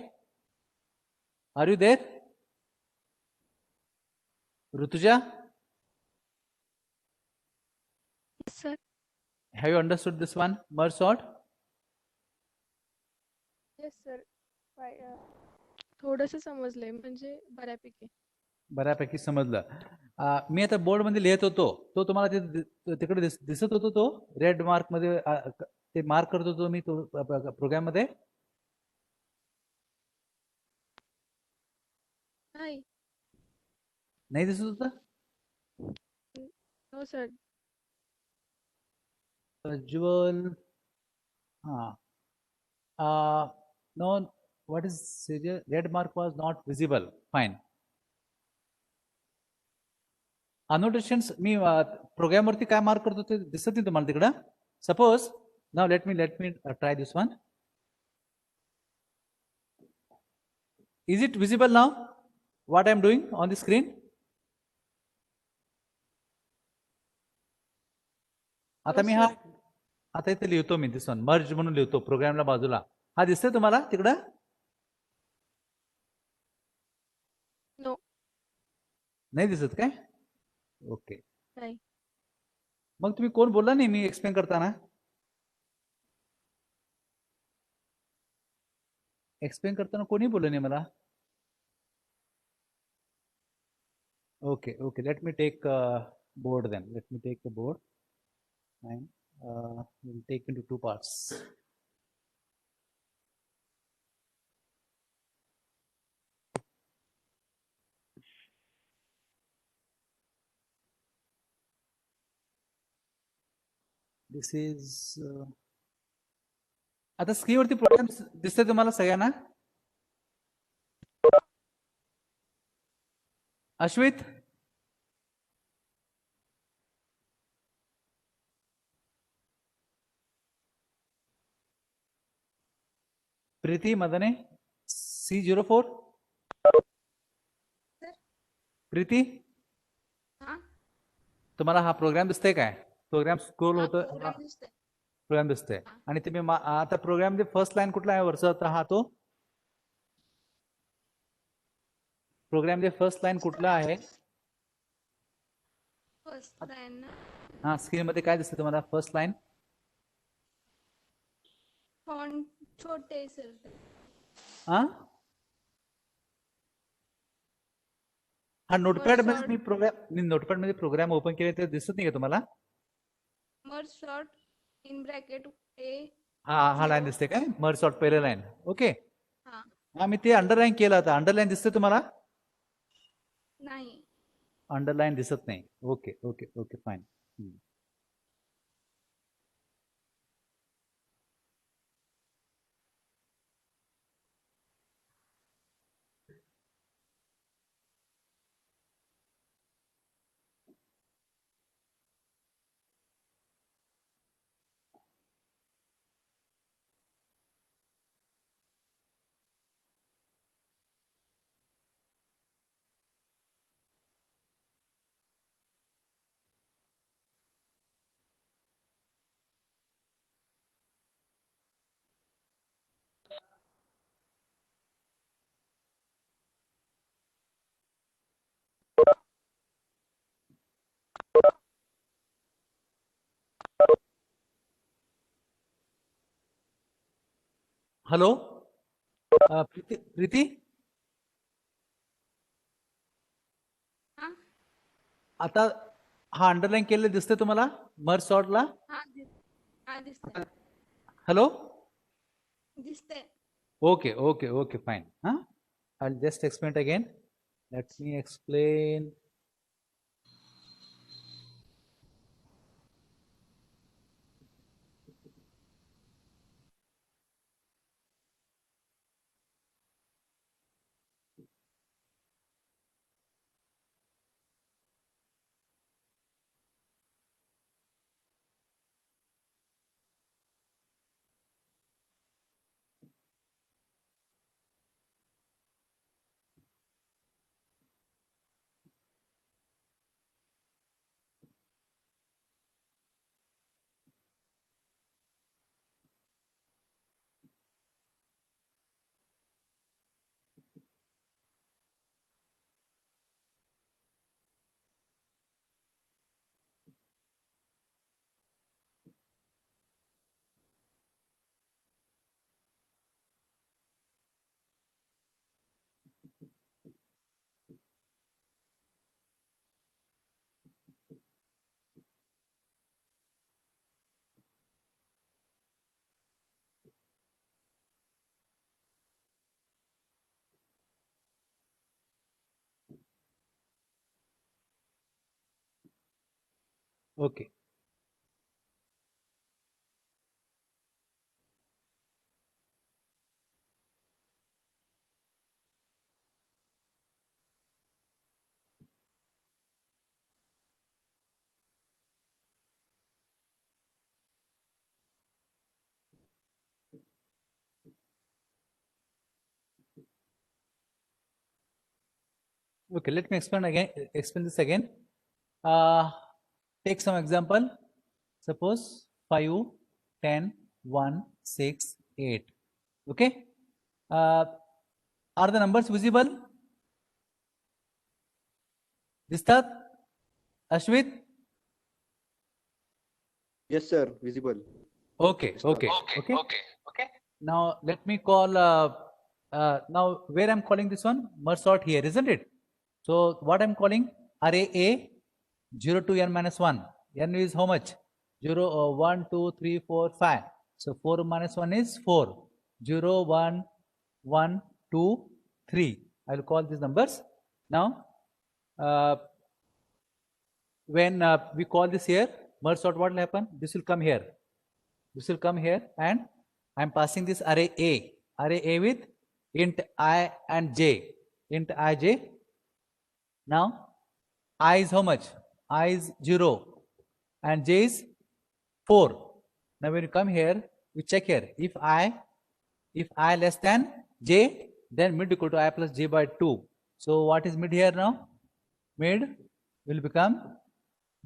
Are you there? Rutuja? Yes, sir. Have you understood this one? Merge sort? Yes, sir. थोडंसं समजलंय म्हणजे बऱ्यापैकी. बऱ्यापैकी समजलं. मी आता board मध्ये लिहित होतो, तो तुम्हाला तिकडे दिसत होतो, तो रेड मार्क मध्ये ते मार्क करत होतो मी तो प्रोग्राम मध्ये. नाही दिसत होता? No sir. Usual. No, what is red mark was not visible. Fine. Annotations मी प्रोग्राम वरती काय मार्क करतो ते दिसत नाही तुम्हाला तिकडं. Suppose now let me try this one. Is it visible now? What I am doing on the screen? आता आता इथे लिहितो मी दिस वन मर्ज म्हणून लिहितो प्रोग्रामला बाजूला. हा दिसतोय तुम्हाला तिकडं? नो. नाही दिसत काय? ओके. नाही. मग तुम्ही कोण बोलला नाही मी एक्सप्लेन करताना? एक्सप्लेन करताना कोणी बोललं नाही मला. Okay, okay. Let me take board then. Let me take the board and we'll take into two parts. This is आता स्क्रीनवरती प्रोग्राम दिसतोय तुम्हाला सगळ्यांना? अश्वित, प्रीति, मदने, C04, प्रीति तुम्हाला हा प्रोग्राम दिसतोय काय? प्रोग्राम स्क्रोल होतो, प्रोग्राम दिसतोय. आणि तुम्ही आता प्रोग्राम मध्ये फर्स्ट लाईन कुठला आहे वरचा हा तो प्रोग्राम मध्ये फर्स्ट लाईन कुठला आहे? फर्स्ट लाईन हा स्क्रीन मध्ये काय दिसतंय तुम्हाला फर्स्ट लाईन? फॉन्ट छोटे सर. हा हा नोटपॅड मध्ये मी नोटपॅड मध्ये प्रोग्राम ओपन केले ते दिसत नाही का तुम्हाला? मर्ज शॉर्ट इन ब्रॅकेट ए. हा लाईन दिसते काय? मर्ज शॉर्ट पहिले लाईन. ओके. हा मी ते अंडरलाईन केलं होतं. अंडरलाईन दिसते तुम्हाला? नाही. अंडरलाईन दिसत नाही. Okay okay okay fine. Hello Preeti, आता हा अंडरलाईन केलेलं दिसतंय तुम्हाला मर्ज शॉर्टला? हा दिसतंय. हॅलो दिसतंय. Okay okay okay fine. I'll just explain it again. Let me explain. Okay. Okay, let me explain this again. Take some example. Suppose 5 10, 1, 6, 8. Okay. Are the numbers visible? Distat? Ashwit? Yes, sir. Visible. Okay, okay, okay. Now let me call, now where I'm calling this one? Merge sort here, isn't it? So what I'm calling? Array A, 0 to n minus 1. N is how much? 0, 1, 2, 3, 4, 5. So 4 minus 1 is 4. 0, 1, 1, 2, 3. I will call these numbers. Now, when we call this here, merge sort, what will happen? This will come here. This will come here, and I'm passing this array A with int I and j, int ij. Now I is how much? I is 0 and j is 4. Now when you come here, you check here. If I less than j, then mid equal to I plus j by 2. So what is mid here now? Mid will become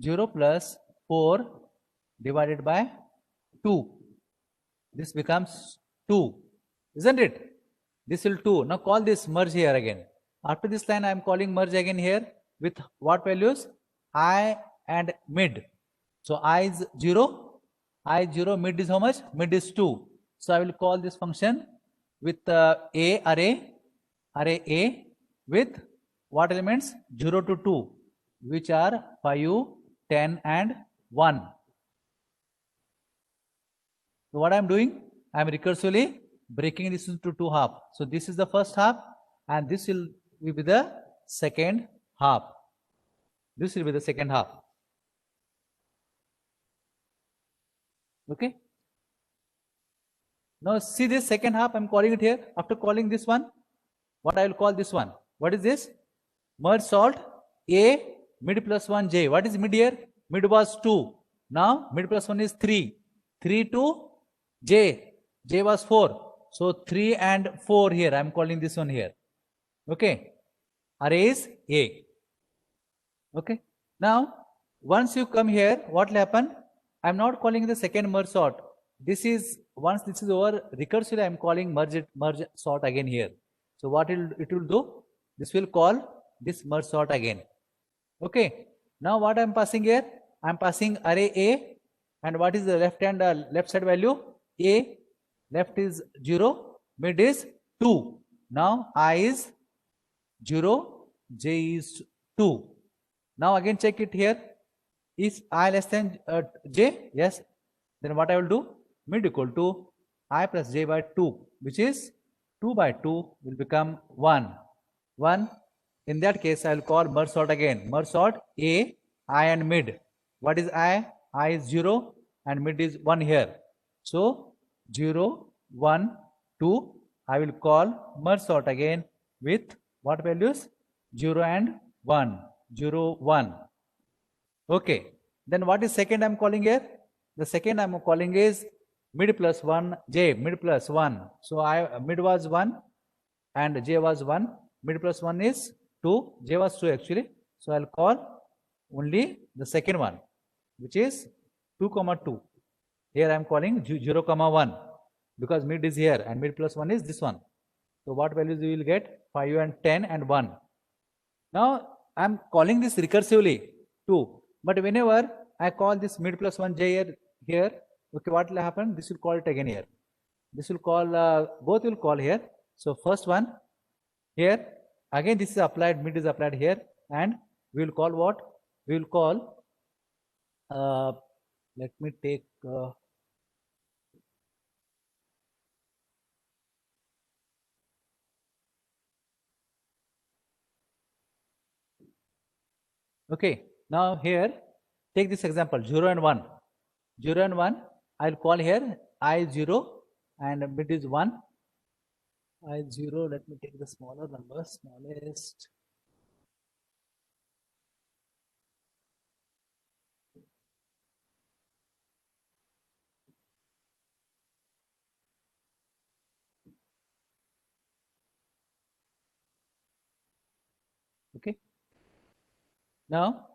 0 plus 4 divided by 2. This becomes 2, isn't it? This will 2. Now call this merge here again. After this line, I am calling merge again here with what values? I and mid. So I is 0, I is 0, mid is how much? Mid is 2. So I will call this function with array A with what elements? 0 to 2, which are 5, 10 and 1. So what I am doing? I am recursively breaking this into two halves. So this is the first half, and this will be the second half. This will be the second half. Okay. Now see this second half, I am calling it here. After calling this one, what I will call this one? What is this? Merge sort A mid plus 1 j. What is mid here? Mid was 2. Now mid plus 1 is 3. 3 to j. J was 4. So 3 and 4 here. I am calling this one here. Okay. Array is A. Okay. Now once you come here, what will happen? I am not calling the second merge sort. This is, once this is over, recursively I am calling merge sort again here. So what it will do? This will call this merge sort again. Okay. Now what I am passing here? I am passing array A, and what is the left side value? A. Left is 0, mid is 2. Now I is 0, j is 2. Now again check it here. Is I less than j? Yes. Then what I will do? Mid equal to I plus j by 2, which is 2 by 2 will become 1. 1. In that case, I will call merge sort again. Merge sort A, I and mid. What is I? I is 0 and mid is 1 here. So 0, 1, 2. I will call merge sort again with what values? 0 and 1. 0, 1. Okay. Then what is second I am calling here? The second I am calling is mid plus 1 j, mid plus 1. So mid was 1 and j was 1. Mid plus 1 is 2, j was 2 actually. So I will call only the second one, which is 2 comma 2. Here I am calling 0 comma 1 because mid is here and mid plus 1 is this one. So what values we will get? 5 and 10 and 1. Now I am calling this recursively 2. But whenever I call this mid plus 1 j here, okay, what will happen? This will call it again here. This will call, both will call here. So first one here, again this is applied, mid is applied here, and we will call what? We will call, let me take, okay, now here, take this example, 0 and 1. 0 and 1, I will call here I 0 and mid is 1. I 0, let me take the smaller number, smallest. Okay. Now,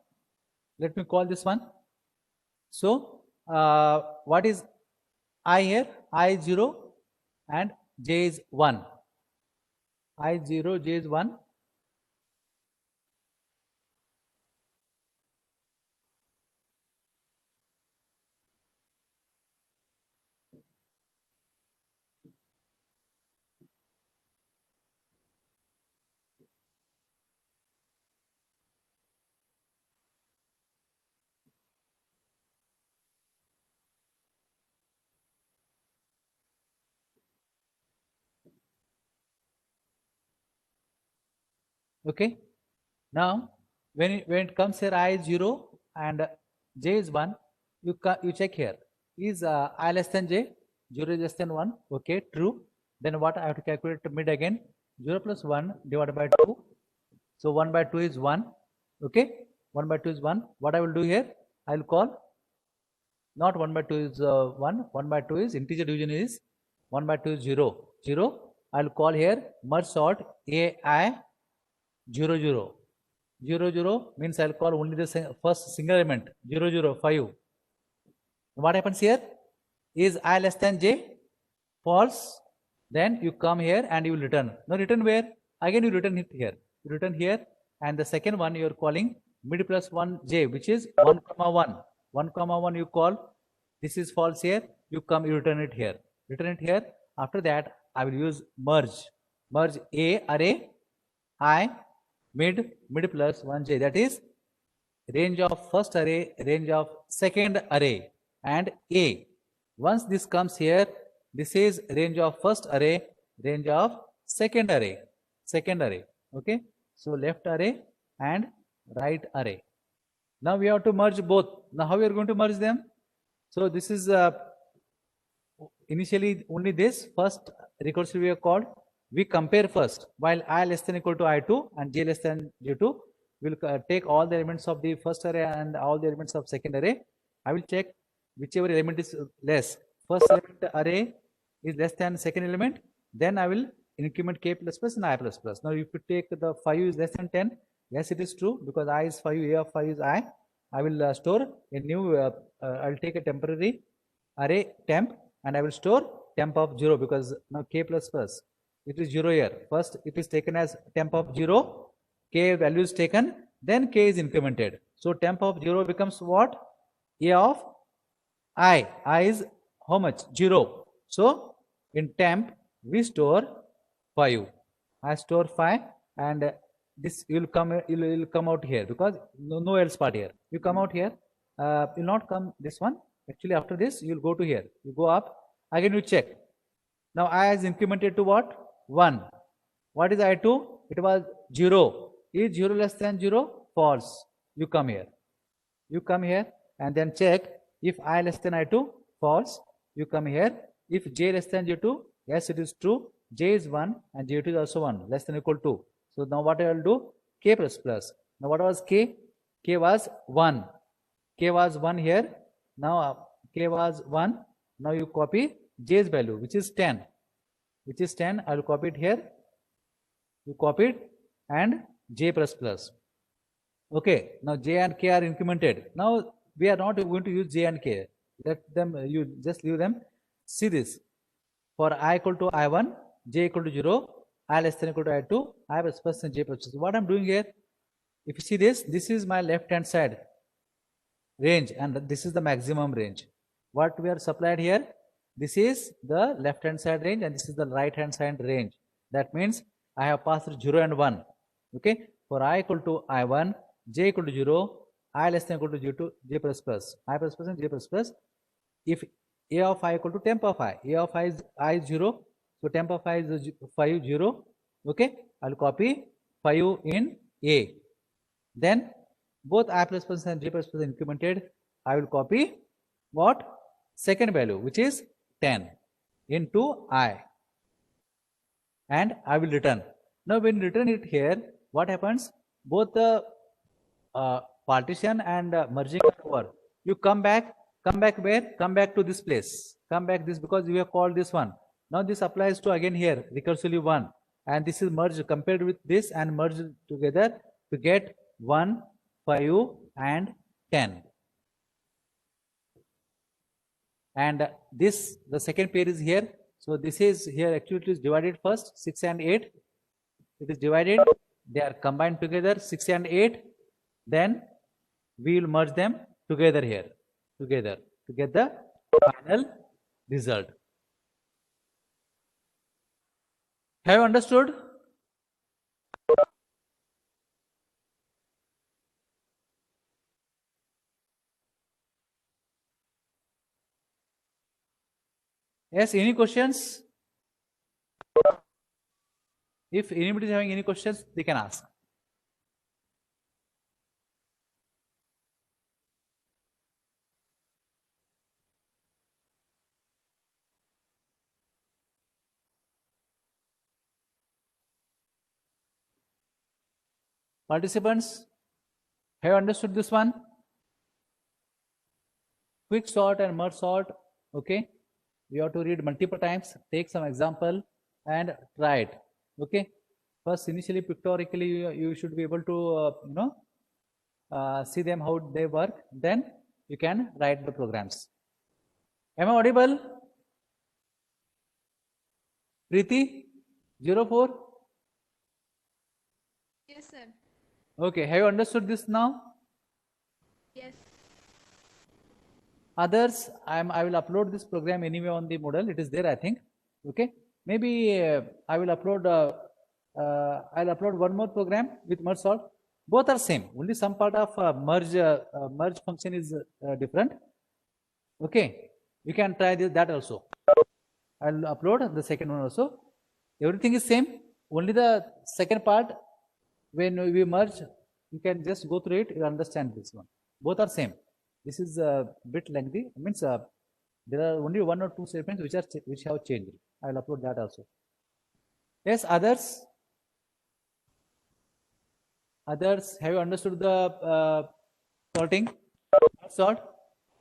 let me call this one. So, what is I here, I is 0 and j is 1. I is 0, j is 1. Okay. Now, when it comes here, I is 0 and j is 1, you check here. Is I less than j? 0 is less than 1. Okay, true. Then what I have to calculate the mid again? 0 plus 1 divided by 2. So 1 by 2 is 1. Okay, 1 by 2 is 1. What I will do here? I will call not 1 by 2 is 1. 1 by 2 is integer division is 1 by 2 is 0. 0. I will call here merge sort AI 0 0. 0 0 means I'll call only the first single element 0 0 5. What happens here? Is I less than j? False. Then you come here and you will return. Now return where? Again you return it here. You return here, and the second one you are calling mid plus 1 j, which is 1 comma 1. 1 comma 1 you call. This is false here. You return it here. Return it here. After that I will use merge. Merge a array I mid plus 1 j, that is range of first array, range of second array, and a. Once this comes here, this is range of first array, range of second array. Okay, so left array and right array. Now we have to merge both. Now how we are going to merge them? So this is initially only this first recursive we have called. We compare first. While I less than equal to I2 and j less than j2, we'll take all the elements of the first array and all the elements of second array. I will check whichever element is less. First element array is less than second element. Then I will increment k plus plus and I plus plus. Now if you take the 5 is less than 10, yes it is true, because I is 5, a of 5 is I. I will store a new, I will take a temporary array temp and I will store temp of 0, because now k plus plus, it is 0 here. First it is taken as temp of 0, k value is taken, then k is incremented. So temp of 0 becomes what? A of I is how much? 0. So in temp we store 5. I store 5, and this will come out here, because no else part here. You come out here, will not come this one. Actually after this you will go to here, you go up, again you check. Now I is incremented to what? 1. What is I2? It was 0. Is 0 less than 0? False. You come here. You come here and then check if I less than I2, false. You come here. If j less than j2, yes it is true. J is 1 and j2 is also 1, less than or equal to. So now what I will do? K plus plus. Now what was k? K was 1. K was 1 here. Now k was 1. Now you copy j's value, which is 10. Which is 10. I will copy it here. You copy it and j plus plus. Okay. Now j and k are incremented. Now we are not going to use j and k. Let them, you just leave them. See this. For I equal to I1, j equal to 0, I less than equal to I2, I plus plus and j plus plus. What I'm doing here, if you see this is my left hand side range and this is the maximum range. What we are supplied here, this is the left hand side range and this is the right hand side range. That means I have passed 0 and 1. Okay. For I equal to I1, j equal to 0, I less than equal to j2, j plus plus, I plus plus and j plus plus. If a of I equal to temp of I, a of I is 0, so temp of I is 5 0. Okay, I'll copy 5 in A. Then both I plus plus and j plus plus incremented. I will copy what? Second value, which is 10 into I, and I will return. Now when return it here, what happens? Both the partition and merging are over. You come back where? Come back to this place. Come back this, because we have called this one. Now this applies to again here recursively 1, and this is merged, compared with this and merged together to get 1, 5 and 10. and this, the second pair is here. So this is here, actually it is divided first, 6 and 8. It is divided, they are combined together, 6 and 8. Then we will merge them together here, together to get the final result. Have you understood? Yes, any questions? If anybody is having any questions, they can ask. Participants, have you understood this one? Quick sort and merge sort, okay? You have to read multiple times, take some example and try it, okay? First, initially pictorially, you should be able to, see them how they work. Then you can write the programs. Am I audible? Preeti, 04? Yes, sir. Okay, have you understood this now? Yes. Others, I will upload this program anyway on the Moodle. It is there, I think. Okay, maybe I will upload. I'll upload one more program with merge sort. Both are same. Only some part of merge function is different. Okay, you can try that also. I'll upload the second one also. Everything is same. Only the second part, when we merge, you can just go through it. You understand this one. Both are same. This is a bit lengthy. It means there are only one or two statements which have changed. I will upload that also. Yes, others. Others, have you understood the sorting? Sort,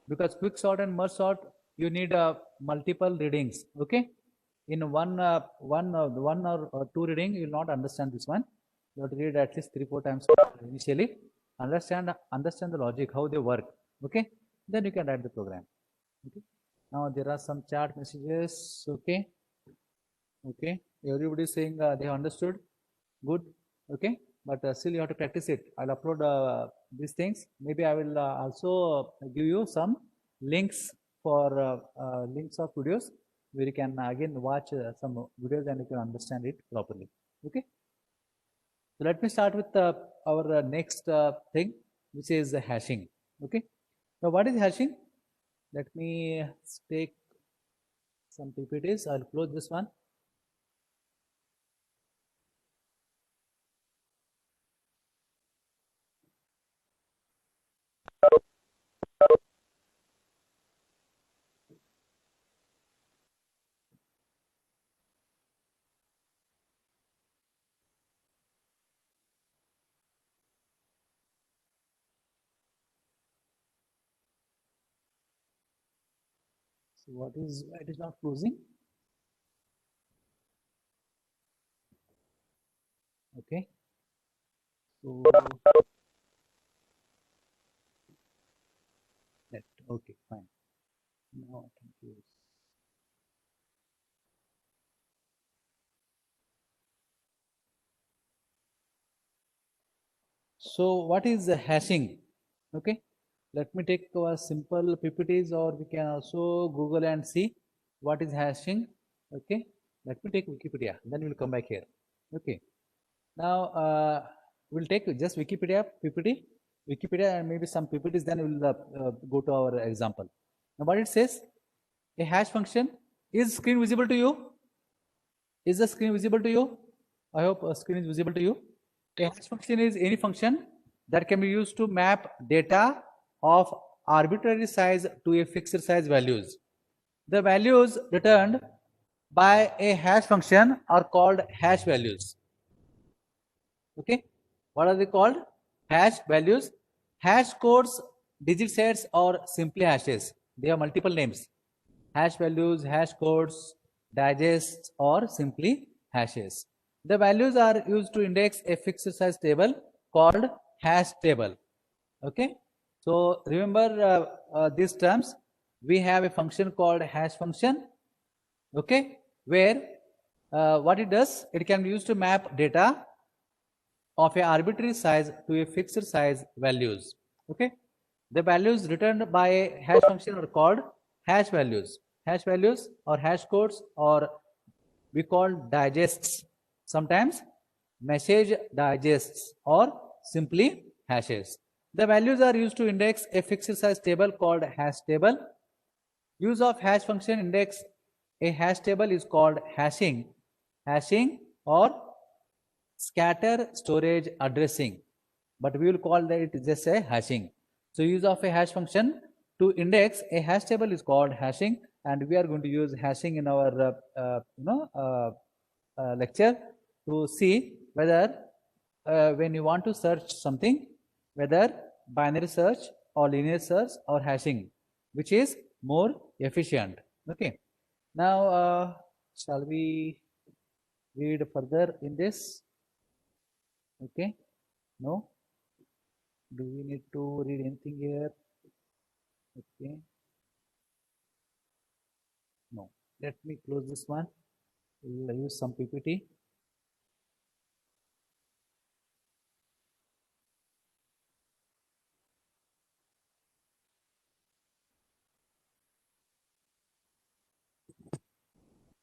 because quick sort and merge sort, you need multiple readings. Okay, in one or two reading, you will not understand this one. You have to read at least 3-4 times initially. Understand the logic, how they work. Okay, then you can write the program. Okay, now there are some chat messages. Okay, everybody is saying they have understood. Good. Okay, but still you have to practice it. I'll upload these things. Maybe I will also give you some links for links of videos where you can again watch some videos and you can understand it properly. Okay, so let me start with our next thing, which is hashing. Okay, now what is hashing? Let me take some PPTs. I'll close this one. So what is, it is not closing? Okay, so that, okay, fine. Now I can close. So what is hashing? Okay, let me take a simple PPTs, or we can also Google and see what is hashing. Okay, let me take Wikipedia, then we'll come back here. Okay, now we'll take just Wikipedia PPT, Wikipedia and maybe some PPTs, then we'll go to our example. Now what it says, a hash function, is screen visible to you? Is the screen visible to you? I hope a screen is visible to you. A hash function is any function that can be used to map data of arbitrary size to a fixed size values. The values returned by a hash function are called hash values. Okay, what are they called? Hash values. Hash codes, digit sets, or simply hashes. They have multiple names. Hash values, hash codes, digests, or simply hashes. The values are used to index a fixed size table called hash table. Okay, so remember these terms. we have a function called hash function, okay, where what it does, it can be used to map data of a arbitrary size to a fixed size values, okay. The values returned by a hash function are called hash values. Hash values or hash codes, or we call digests, sometimes message digests, or simply hashes. The values are used to index a fixed size table called hash table. Use of hash function index a hash table is called hashing. Hashing or scatter storage addressing, but we will call that it just a hashing. So use of a hash function to index a hash table is called hashing, and we are going to use hashing in our lecture to see whether when you want to search something, whether binary search or linear search or hashing, which is more efficient. Okay. Now shall we read further in this? Okay. No? Do we need to read anything here? Okay. No. Let me close this one. We'll use some PPT.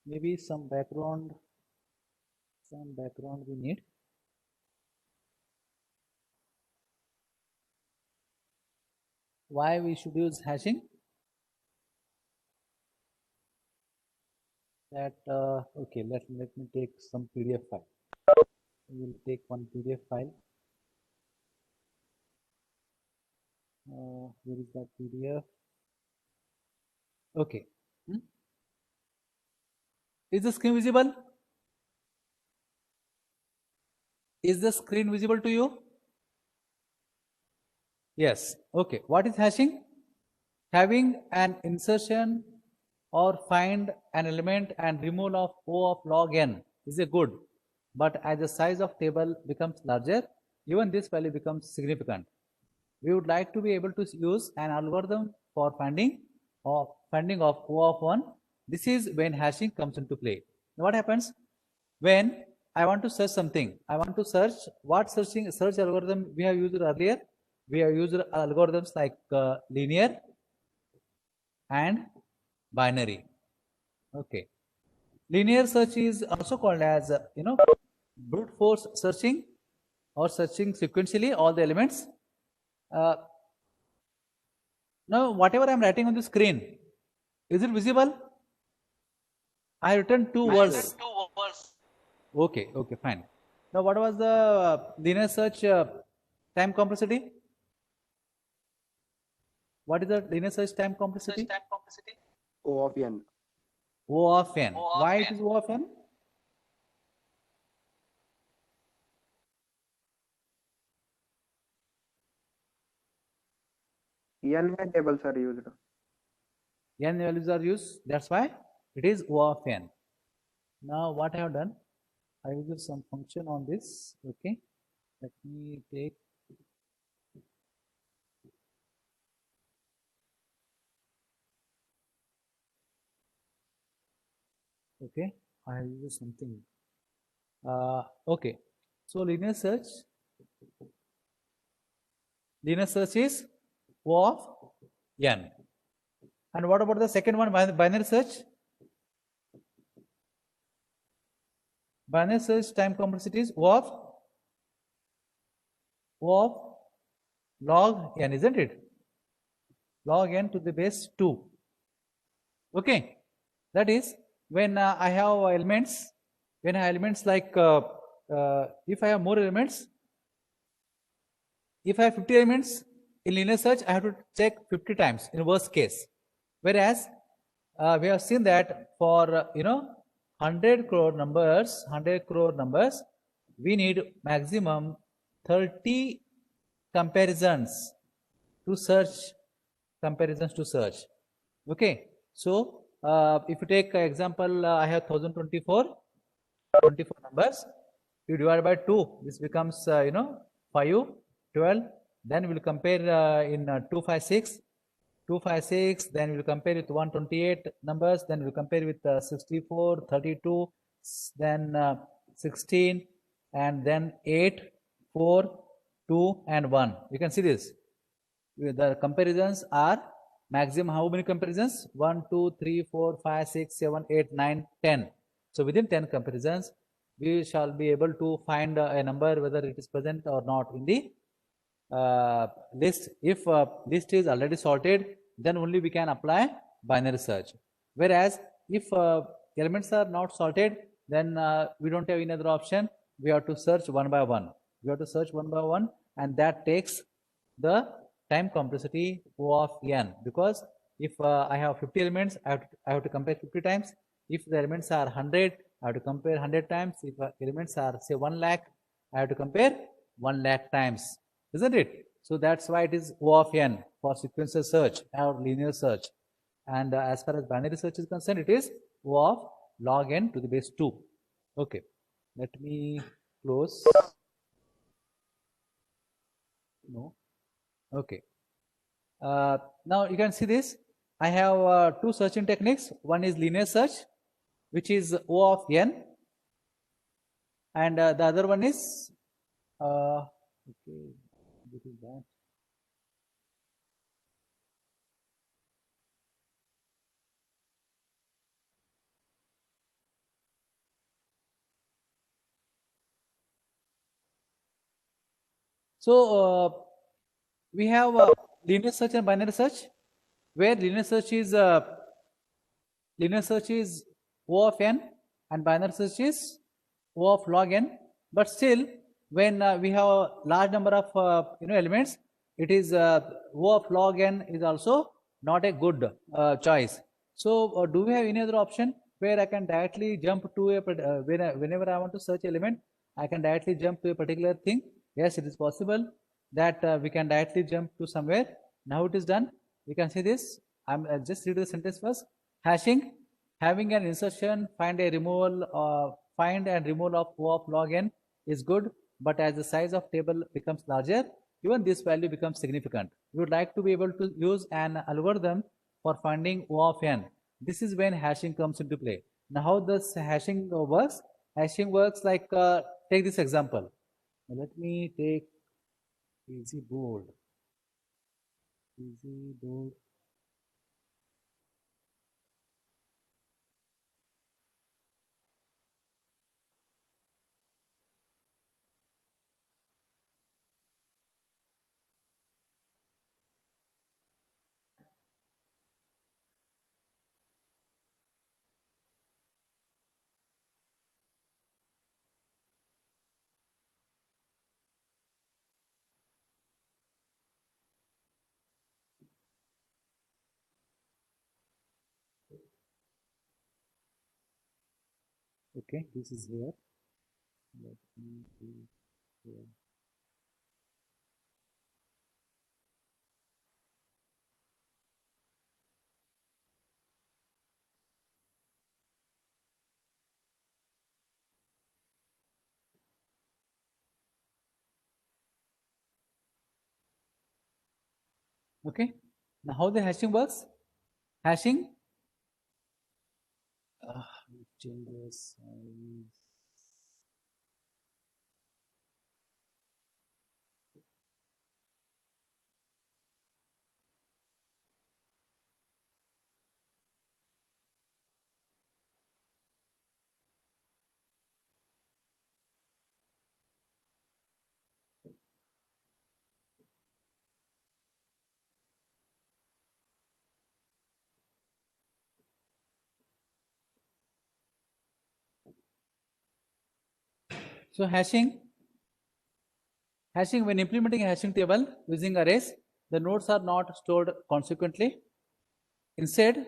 Maybe some background we need. Why we should use hashing? That okay, let me take some PDF file. We will take one PDF file. Where is that PDF? Okay. Is the screen visible? Is the screen visible to you? Yes. Okay. What is hashing? Having an insertion or find an element and removal of O of log n is a good, but as the size of table becomes larger, even this value becomes significant. We would like to be able to use an algorithm for finding of O of 1. This is when hashing comes into play. Now what happens when I want to search something? I want to search what search algorithm we have used earlier. We have used algorithms like linear and binary. Okay. Linear search is also called as brute force searching, or searching sequentially all the elements. Now whatever I am writing on the screen, is it visible? I written two words. Okay, okay, fine. Now what was the linear search time complexity? What is the linear search time complexity? O of n. O of n. Why it is O of n? n tables are used. N values are used, that's why it is O of n. Now what I have done, I will use some function on this. Okay, let me take okay, I will use something. Okay, so linear search is O of n. And what about the second one, binary search? Binary search time complexity is O of log n, isn't it? Log n to the base 2. Okay, that is when I have elements, like if I have more elements, if I have 50 elements in linear search, I have to check 50 times in worst case. Whereas we have seen that for 100 crore numbers, we need maximum 30 comparisons to search. Okay, so if you take example, I have 1024 numbers. You divide by 2, this becomes 5, 12. Then we will compare in 256. 256, then we will compare with 128 numbers, then we will compare with 64, 32, then 16, and then 8, 4, 2, and 1. You can see this. The comparisons are maximum how many comparisons? 1, 2, 3, 4, 5, 6, 7, 8, 9, 10. So within 10 comparisons, we shall be able to find a number whether it is present or not in the list. If list is already sorted, then only we can apply binary search. Whereas if elements are not sorted, then we don't have any other option. We have to search one by one. We have to search one by one, and that takes the time complexity O of n, because if I have 50 elements, I have to compare 50 times. If the elements are 100, I have to compare 100 times. If elements are say 1 lakh, I have to compare 1 lakh times, isn't it? So that's why it is O of n for sequential search or linear search. And as far as binary search is concerned, it is O of log n to the base 2. Okay, let me close. No. Okay. Now you can see this. I have two searching techniques. One is linear search, which is O of n, and the other one is okay, this is that. So we have linear search and binary search, where linear search is O of n and binary search is O of log n. But still, when we have a large number of elements, it is O of log n is also not a good choice. So do we have any other option where I can directly jump to a whenever I want to search element, I can directly jump to a particular thing? Yes, it is possible that we can directly jump to somewhere. Now it is done. We can see this. I'm just read the sentence first. Hashing, having an insertion, find and removal of O of log n is good, but as the size of table becomes larger, even this value becomes significant. We would like to be able to use an algorithm for finding O of n. This is when hashing comes into play. Now, how does hashing works? Hashing works like, take this example. Now, let me take easy board. Easy board. Okay, this is here. Let me do here. Okay. Now, how the hashing works? Hashing. Changes. So hashing, when implementing a hashing table using arrays, the nodes are not stored consequently. Instead,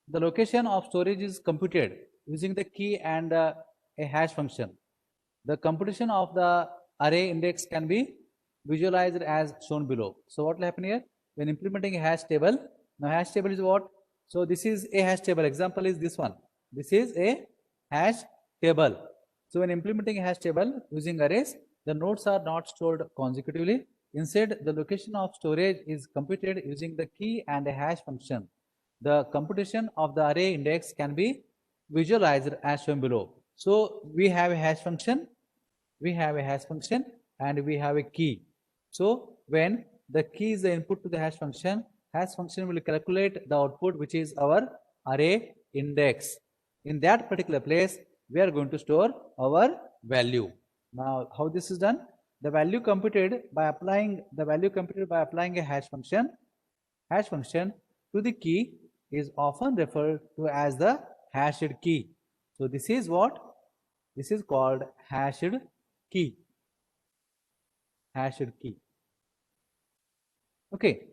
the location of storage is computed using the key and a hash function. The computation of the array index can be visualized as shown below. So what will happen here? When implementing a hash table, now hash table is what? So this is a hash table. Example is this one. This is a hash table. So when implementing a hash table using arrays, the nodes are not stored consecutively. Instead, the location of storage is computed using the key and a hash function. The computation of the array index can be visualized as shown below. So we have a hash function, and we have a key. So when the key is the input to the hash function will calculate the output, which is our array index. In that particular place, we are going to store our value. Now, how this is done? The value computed by applying a hash function to the key is often referred to as the hashed key. So this is what? This is called hashed key. Hashed key. Okay.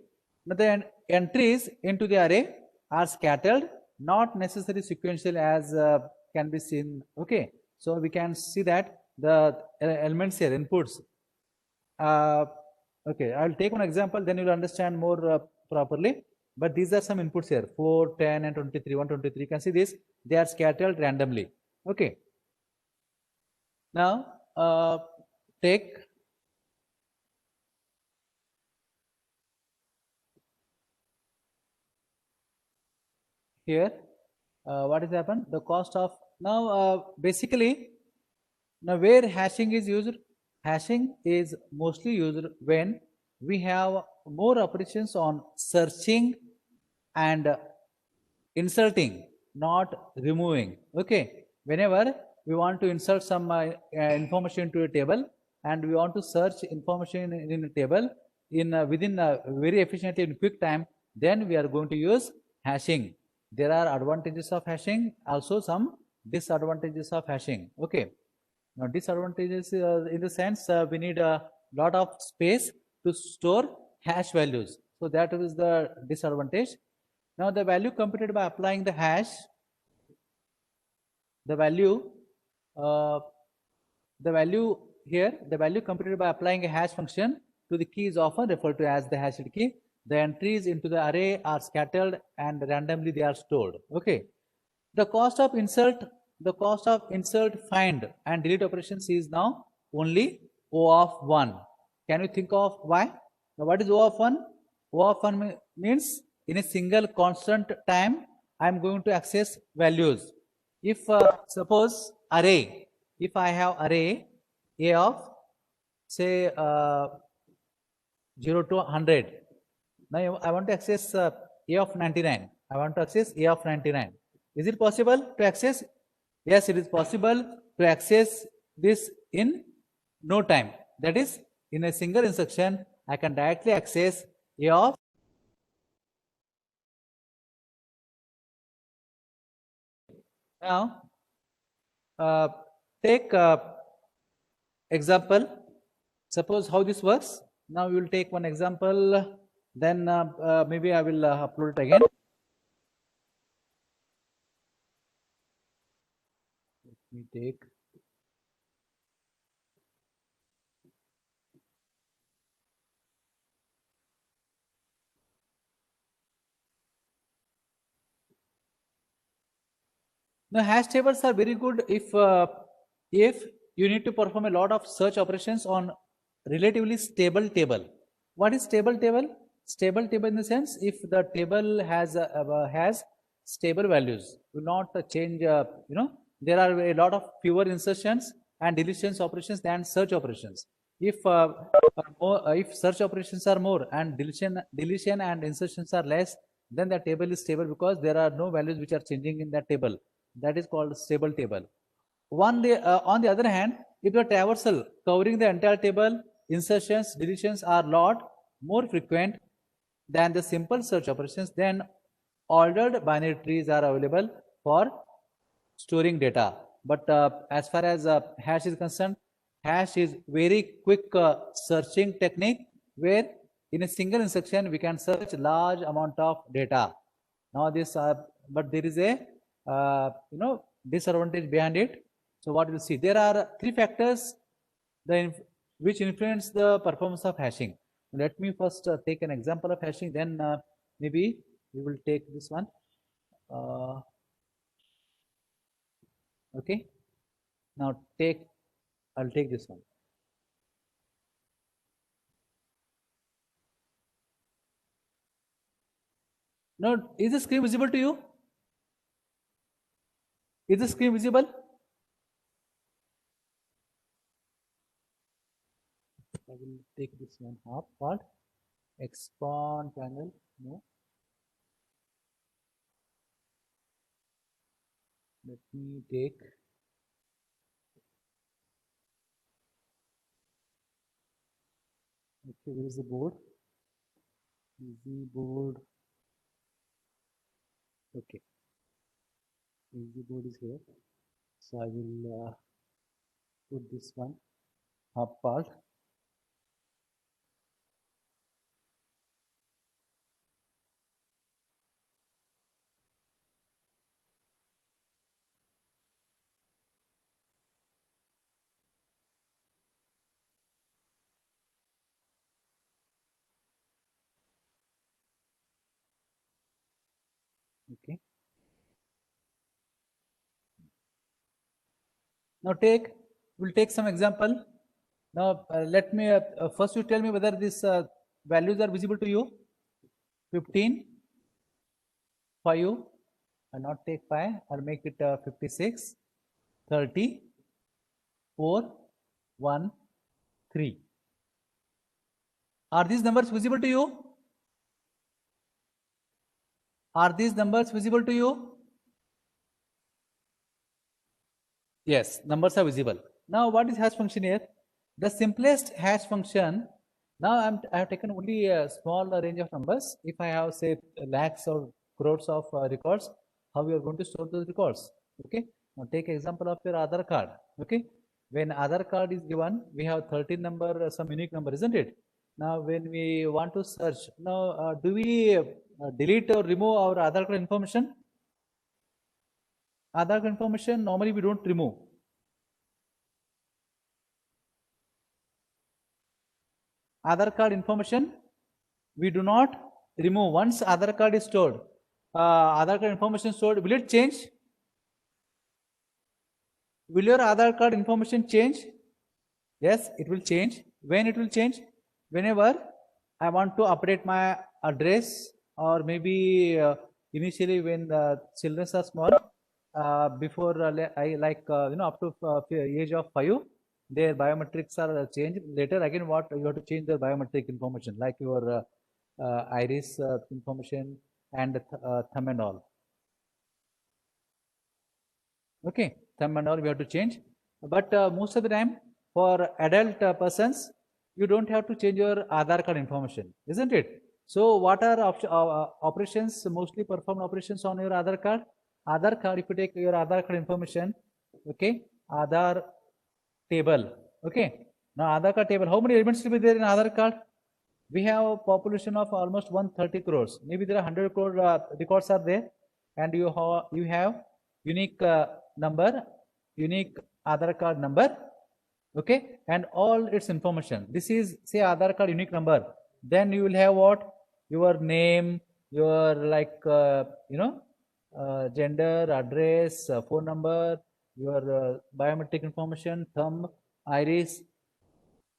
Now the entries into the array are scattered, not necessarily sequential as can be seen. Okay. So we can see that the elements here, inputs. Okay, I'll take one example, then you'll understand more properly. But these are some inputs here, 4, 10, and 23, 123. You can see this, they are scattered randomly. Okay. Now, take here, what has happened? The cost of, now basically, now where hashing is used? Hashing is mostly used when we have more operations on searching and inserting, not removing. Okay, whenever we want to insert some information into a table and we want to search information in a table in within very efficiently in quick time, then we are going to use hashing. There are advantages of hashing, also some disadvantages of hashing. Okay, now disadvantages in the sense we need a lot of space to store hash values, so that is the disadvantage. Now the value computed by applying the hash, the value computed by applying a hash function to the key is often referred to as the hashed key. The entries into the array are scattered and randomly they are stored. Okay. The cost of insert, find, and delete operations is now only O of 1. Can you think of why? Now what is O of 1? O of 1 means in a single constant time I am going to access values. If suppose array, if I have array A of say 0 to 100, now I want to access A of 99. I want to access A of 99. Is it possible to access? Yes, it is possible to access this in no time. That is, in a single instruction, I can directly access A of. Now, take example. Suppose how this works. Now we will take one example. Then maybe I will upload it again. Let me take. Now hash tables are very good if you need to perform a lot of search operations on relatively stable table. What is stable table? Stable table in the sense if the table has stable values, will not change. There are a lot of fewer insertions and deletions operations than search operations. If search operations are more and deletion and insertions are less, then the table is stable because there are no values which are changing in that table. That is called stable table. On the other hand, if the traversal covering the entire table, insertions, deletions are lot more frequent than the simple search operations, then ordered binary trees are available for storing data. But as far as hash is concerned, hash is very quick searching technique where in a single instruction we can search large amount of data. Now this, but there is a disadvantage behind it. So what you see, there are three factors which influence the performance of hashing. Let me first take an example of hashing, then maybe we will take this one. Okay. Now I'll take this one. Now, is the screen visible to you? Is the screen visible? I will take this one half part. Expand panel. No. Let me take. Okay, where is the board? Easy board. Okay. Easy board is here. So I will put this one half part. Okay. Now we'll take some example. Now let me, first you tell me whether these values are visible to you. 15, 5, I'll not take 5, I'll make it 56, 30, 4, 1, 3. Are these numbers visible to you? Are these numbers visible to you? Yes, numbers are visible. Now, what is hash function here? The simplest hash function. Now, I have taken only a small range of numbers. If I have, say, lakhs or crores of records, how we are going to store those records? Okay. Now, take example of your Aadhaar card. Okay. When Aadhaar card is given, we have 13 number, some unique number, isn't it? Now, when we want to search, now, do we delete or remove our Aadhaar card information? Aadhaar card information, normally we don't remove. Aadhaar card information, we do not remove. Once Aadhaar card is stored, Aadhaar card information stored, will it change? Will your Aadhaar card information change? Yes, it will change. When it will change? Whenever I want to update my address, or maybe initially when the children are small, before I like up to age of 5, their biometrics are changed. Later again, what you have to change the biometric information, like your iris information and thumb and all. Okay, thumb and all we have to change. But most of the time, for adult persons, you don't have to change your Aadhaar card information, isn't it? So, what are operations, mostly performed operations on your Aadhaar card? Aadhaar card, if you take your Aadhaar card information, okay, Aadhaar table, okay. Now, Aadhaar card table, how many elements will be there in Aadhaar card? We have a population of almost 130 crores. Maybe there are 100 crore records are there, and you have unique number, unique Aadhaar card number, okay, and all its information. This is, say, Aadhaar card unique number. Then you will have what? Your name, your gender, address, phone number, your biometric information, thumb, iris,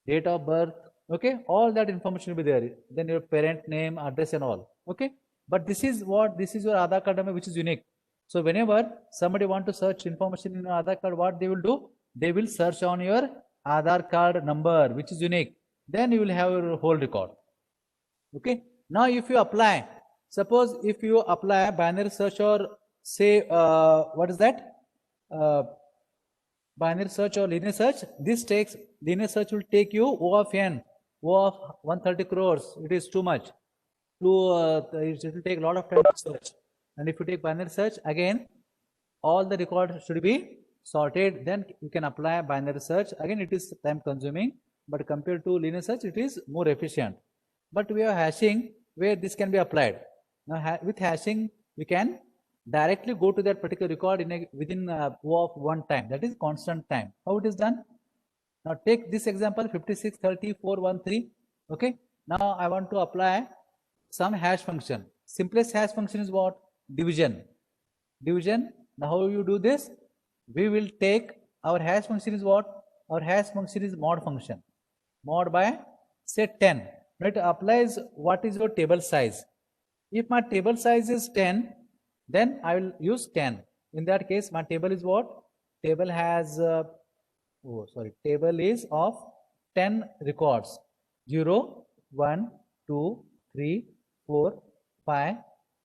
date of birth, okay, all that information will be there. Then your parent name, address and all, okay. But this is your Aadhaar card number, which is unique. So whenever somebody want to search information in your Aadhaar card, what they will do? They will search on your Aadhaar card number, which is unique. Then you will have your whole record. Okay. Now if you apply, suppose if you apply binary search, or say what is that? Binary search or linear search. This takes, linear search will take you O of n, O of 130 crores. It is too much. It will take a lot of time to search. And if you take binary search, again, all the records should be sorted. Then you can apply binary search. Again, it is time consuming, but compared to linear search, it is more efficient. But we have hashing where this can be applied. Now, with hashing, we can directly go to that particular record within O of one time. That is constant time. How it is done? Now take this example 56, 30, 4, 1, 3. Okay. Now I want to apply some hash function. Simplest hash function is what? Division. Division. Now how you do this? We will take, our hash function is what? Our hash function is mod function. Mod by, say, 10. It applies what is your table size. If my table size is 10, then I will use 10. In that case, my table is what? Table has, table is of 10 records. 0, 1, 2, 3, 4, 5,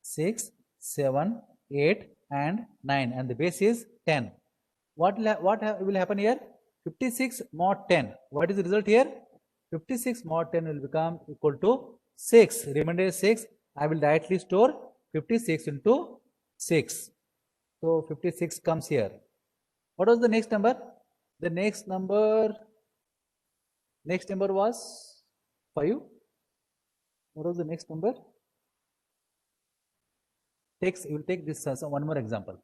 6, 7, 8, and 9. And the base is 10. What will happen here? 56 mod 10. What is the result here? 56 mod 10 will become equal to 6. Remainder is 6. I will directly store 56 into 6. So 56 comes here. What was the next number? The next number was 5. What was the next number? You will take this as one more example.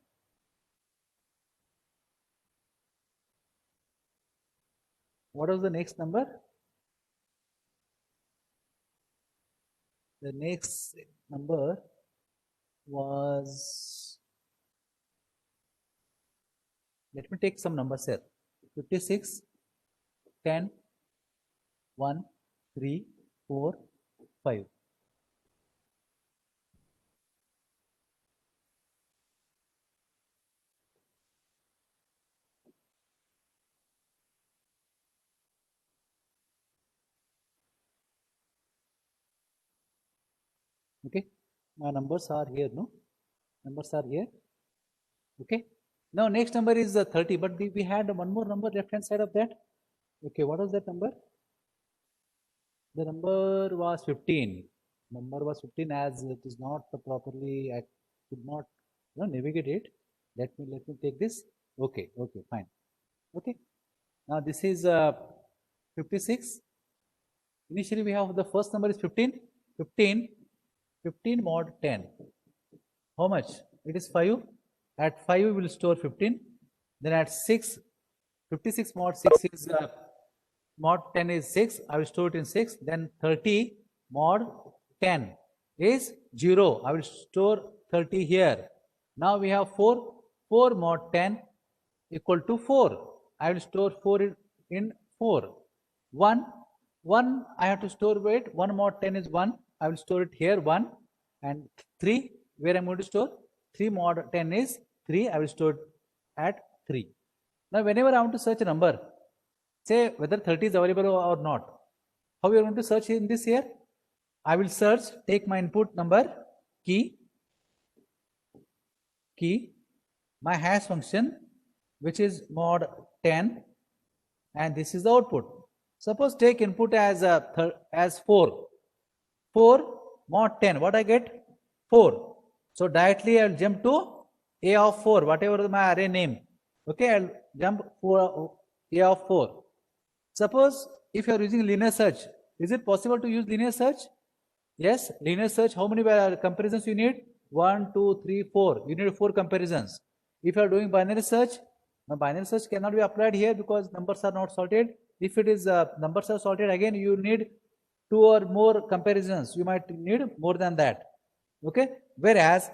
What was the next number? The next number was, let me take some numbers here. 56, 10, 1, 3, 4, 5. Okay, my numbers are here, no? Numbers are here. Okay, now next number is 30, but we had one more number left hand side of that. Okay, what was that number? The number was 15. Number was 15, as it is not properly, I could not navigate it. Let me take this. Okay, fine. Okay, now this is 56. Initially we have the first number is 15. 15 mod 10. How much? It is 5. At 5 we will store 15. Then at 6, 56 mod 6 is mod 10 is 6. I will store it in 6. Then 30 mod 10 is 0. I will store 30 here. Now we have 4. 4 mod 10 equal to 4. I will store 4 in 4. 1 I have to store, wait, 1 mod 10 is 1. I will store it here 1. And 3, where I am going to store? 3 mod 10 is 3. I will store it at 3. Now whenever I want to search a number, say whether 30 is available or not, how we are going to search in this here? I will search, take my input number, key, my hash function, which is mod 10, and this is the output. Suppose take input as 4. 4 mod 10, what I get? 4. So directly I will jump to A of 4, whatever my array name. Okay, I will jump for A of 4. Suppose if you are using linear search, is it possible to use linear search? Yes, linear search, how many comparisons you need? 1, 2, 3, 4. You need 4 comparisons. If you are doing binary search, now binary search cannot be applied here because numbers are not sorted. If it is numbers are sorted, again you need 2 or more comparisons. You might need more than that. Okay, whereas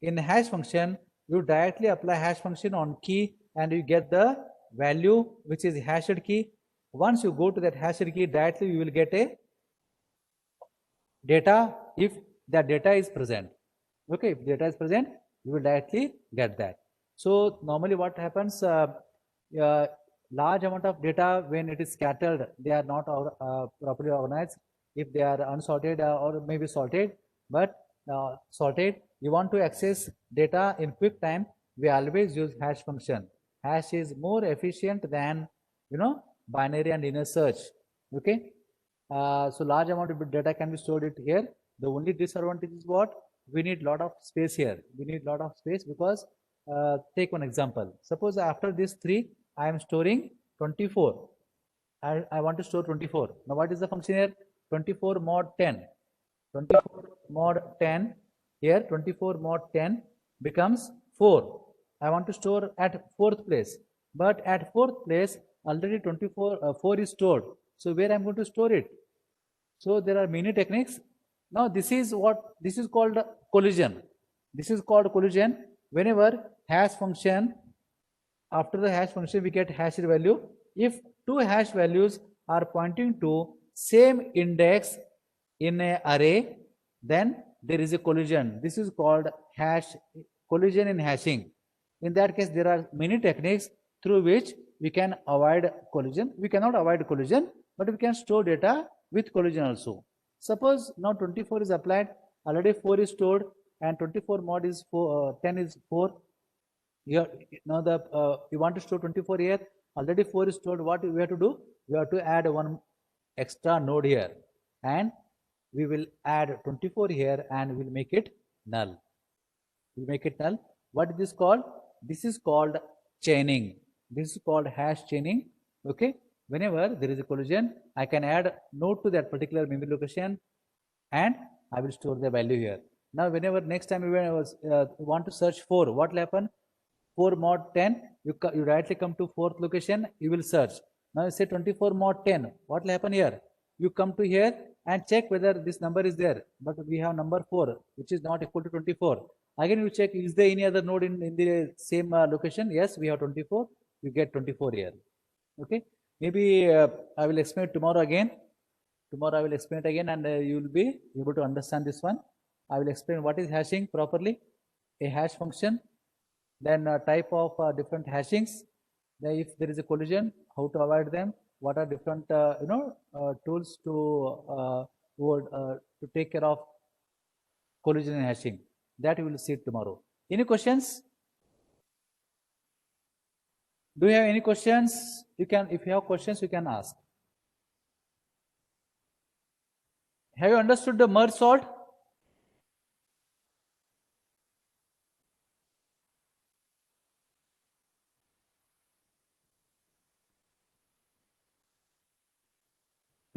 in hash function, you directly apply hash function on key and you get the value which is hashed key. Once you go to that hashed key, directly you will get a data if that data is present. Okay, if data is present, you will directly get that. So normally what happens, large amount of data, when it is scattered, they are not properly organized. If they are unsorted or maybe sorted, but sorted, you want to access data in quick time, we always use hash function. Hash is more efficient than binary and linear search. Okay, so large amount of data can be stored it here. The only disadvantage is what? We need lot of space here. We need lot of space because take one example. Suppose after this 3, I am storing 24. I want to store 24. Now what is the function here? 24 mod 10. 24 mod 10 here. 24 mod 10 becomes 4. I want to store at 4th place. But at 4th place already 4 is stored. So where I am going to store it? So there are many techniques. Now this is called collision. This is called collision. Whenever hash function, after the hash function we get hash value. If 2 hash values are pointing to same index in an array, then there is a collision. This is called collision in hashing. In that case, there are many techniques through which we can avoid collision. We cannot avoid collision, but we can store data with collision also. Suppose now 24 is applied, already 4 is stored, and 24 mod is 10 is 4. Here now you want to store 24 here, already 4 is stored. What we have to do? We have to add one extra node here, and we will add 24 here, and we'll make it null. We'll make it null. What is this called? This is called chaining. This is called hash chaining. Okay. Whenever there is a collision, I can add node to that particular memory location, and I will store the value here. Now, whenever next time you want to search 4, what will happen? 4 mod 10, you directly come to 4th location, you will search. Now you say 24 mod 10, what will happen here? You come to here and check whether this number is there, but we have number 4, which is not equal to 24. Again, you check, is there any other node in the same location? Yes, we have 24, you get 24 here. Okay, maybe I will explain it tomorrow again. Tomorrow I will explain it again, and you will be able to understand this one. I will explain what is hashing properly, a hash function, then type of different hashings, then if there is a collision, how to avoid them, what are different tools to take care of collision and hashing. That we will see tomorrow. Any questions? Do you have any questions? You can, if you have questions, you can ask. Have you understood the merge sort?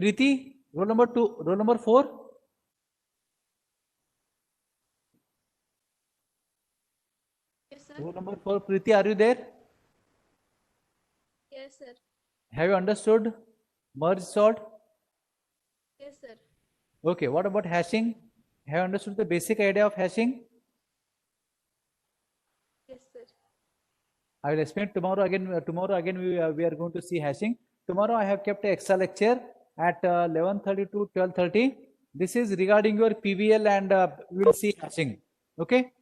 Preeti, roll number 2, roll number 4. Yes, sir. Roll number 4, Preeti, are you there? Yes, sir. Have you understood merge sort? Yes, sir. Okay, what about hashing? Have you understood the basic idea of hashing? Yes, sir. I will explain tomorrow again. We are going to see hashing. Tomorrow I have kept an extra lecture at 11:30 to 12:30. This is regarding your PVL, and we will see hashing. Okay.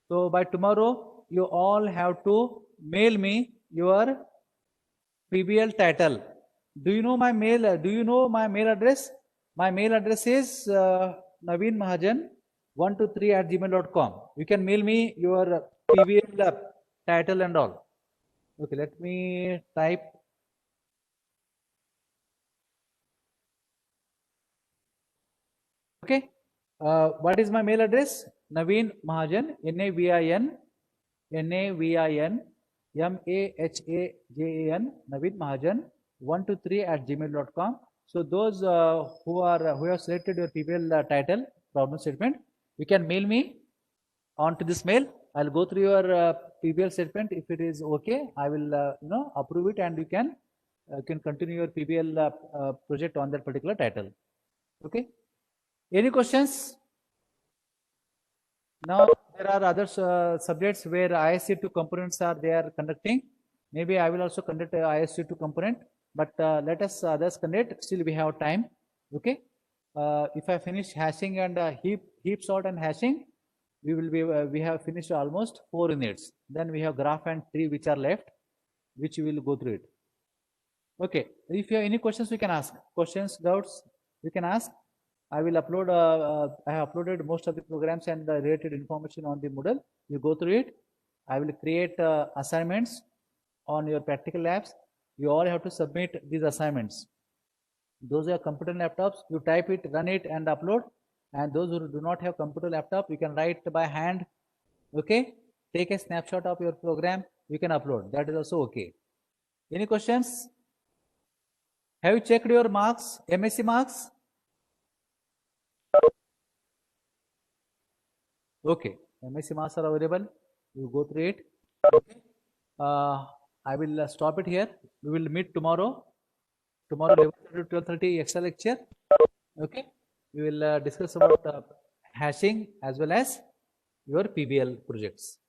So by tomorrow, you all have to mail me your PVL title. Do you know my mail? Do you know my mail address? My mail address is naveenmahajan123@gmail.com. You can mail me your PVL title and all. Okay, let me type. Okay, what is my mail address? Naveen Mahajan, Navin Mahajan, Naveen Mahajan 123@gmail.com. So those who have selected your PPL title problem statement, you can mail me on to this mail. I'll go through your PBL statement. If it is okay, I will approve it, and you can continue your PBL project on that particular title. Okay. Any questions? Now there are other subjects where ISC2 components are conducting. Maybe I will also conduct ISC2 component, but let us others conduct. Still we have time. Okay. If I finish hashing and heap sort and hashing, we have finished almost 4 units. Then we have graph and tree which are left, which we will go through it. Okay. If you have any questions, you can ask. Questions, doubts, you can ask. I will upload. I have uploaded most of the programs and the related information on the Moodle. You go through it. I will create assignments on your practical labs. You all have to submit these assignments. Those are computer laptops. You type it, run it, and upload. And those who do not have computer laptop, you can write by hand. Okay. Take a snapshot of your program. You can upload. That is also okay. Any questions? Have you checked your marks, MSc marks? Okay, MSc marks are available. You go through it. Okay. I will stop it here. We will meet tomorrow. Tomorrow 11:30 to 12:30 extra lecture. Okay. We will discuss about hashing as well as your PBL projects.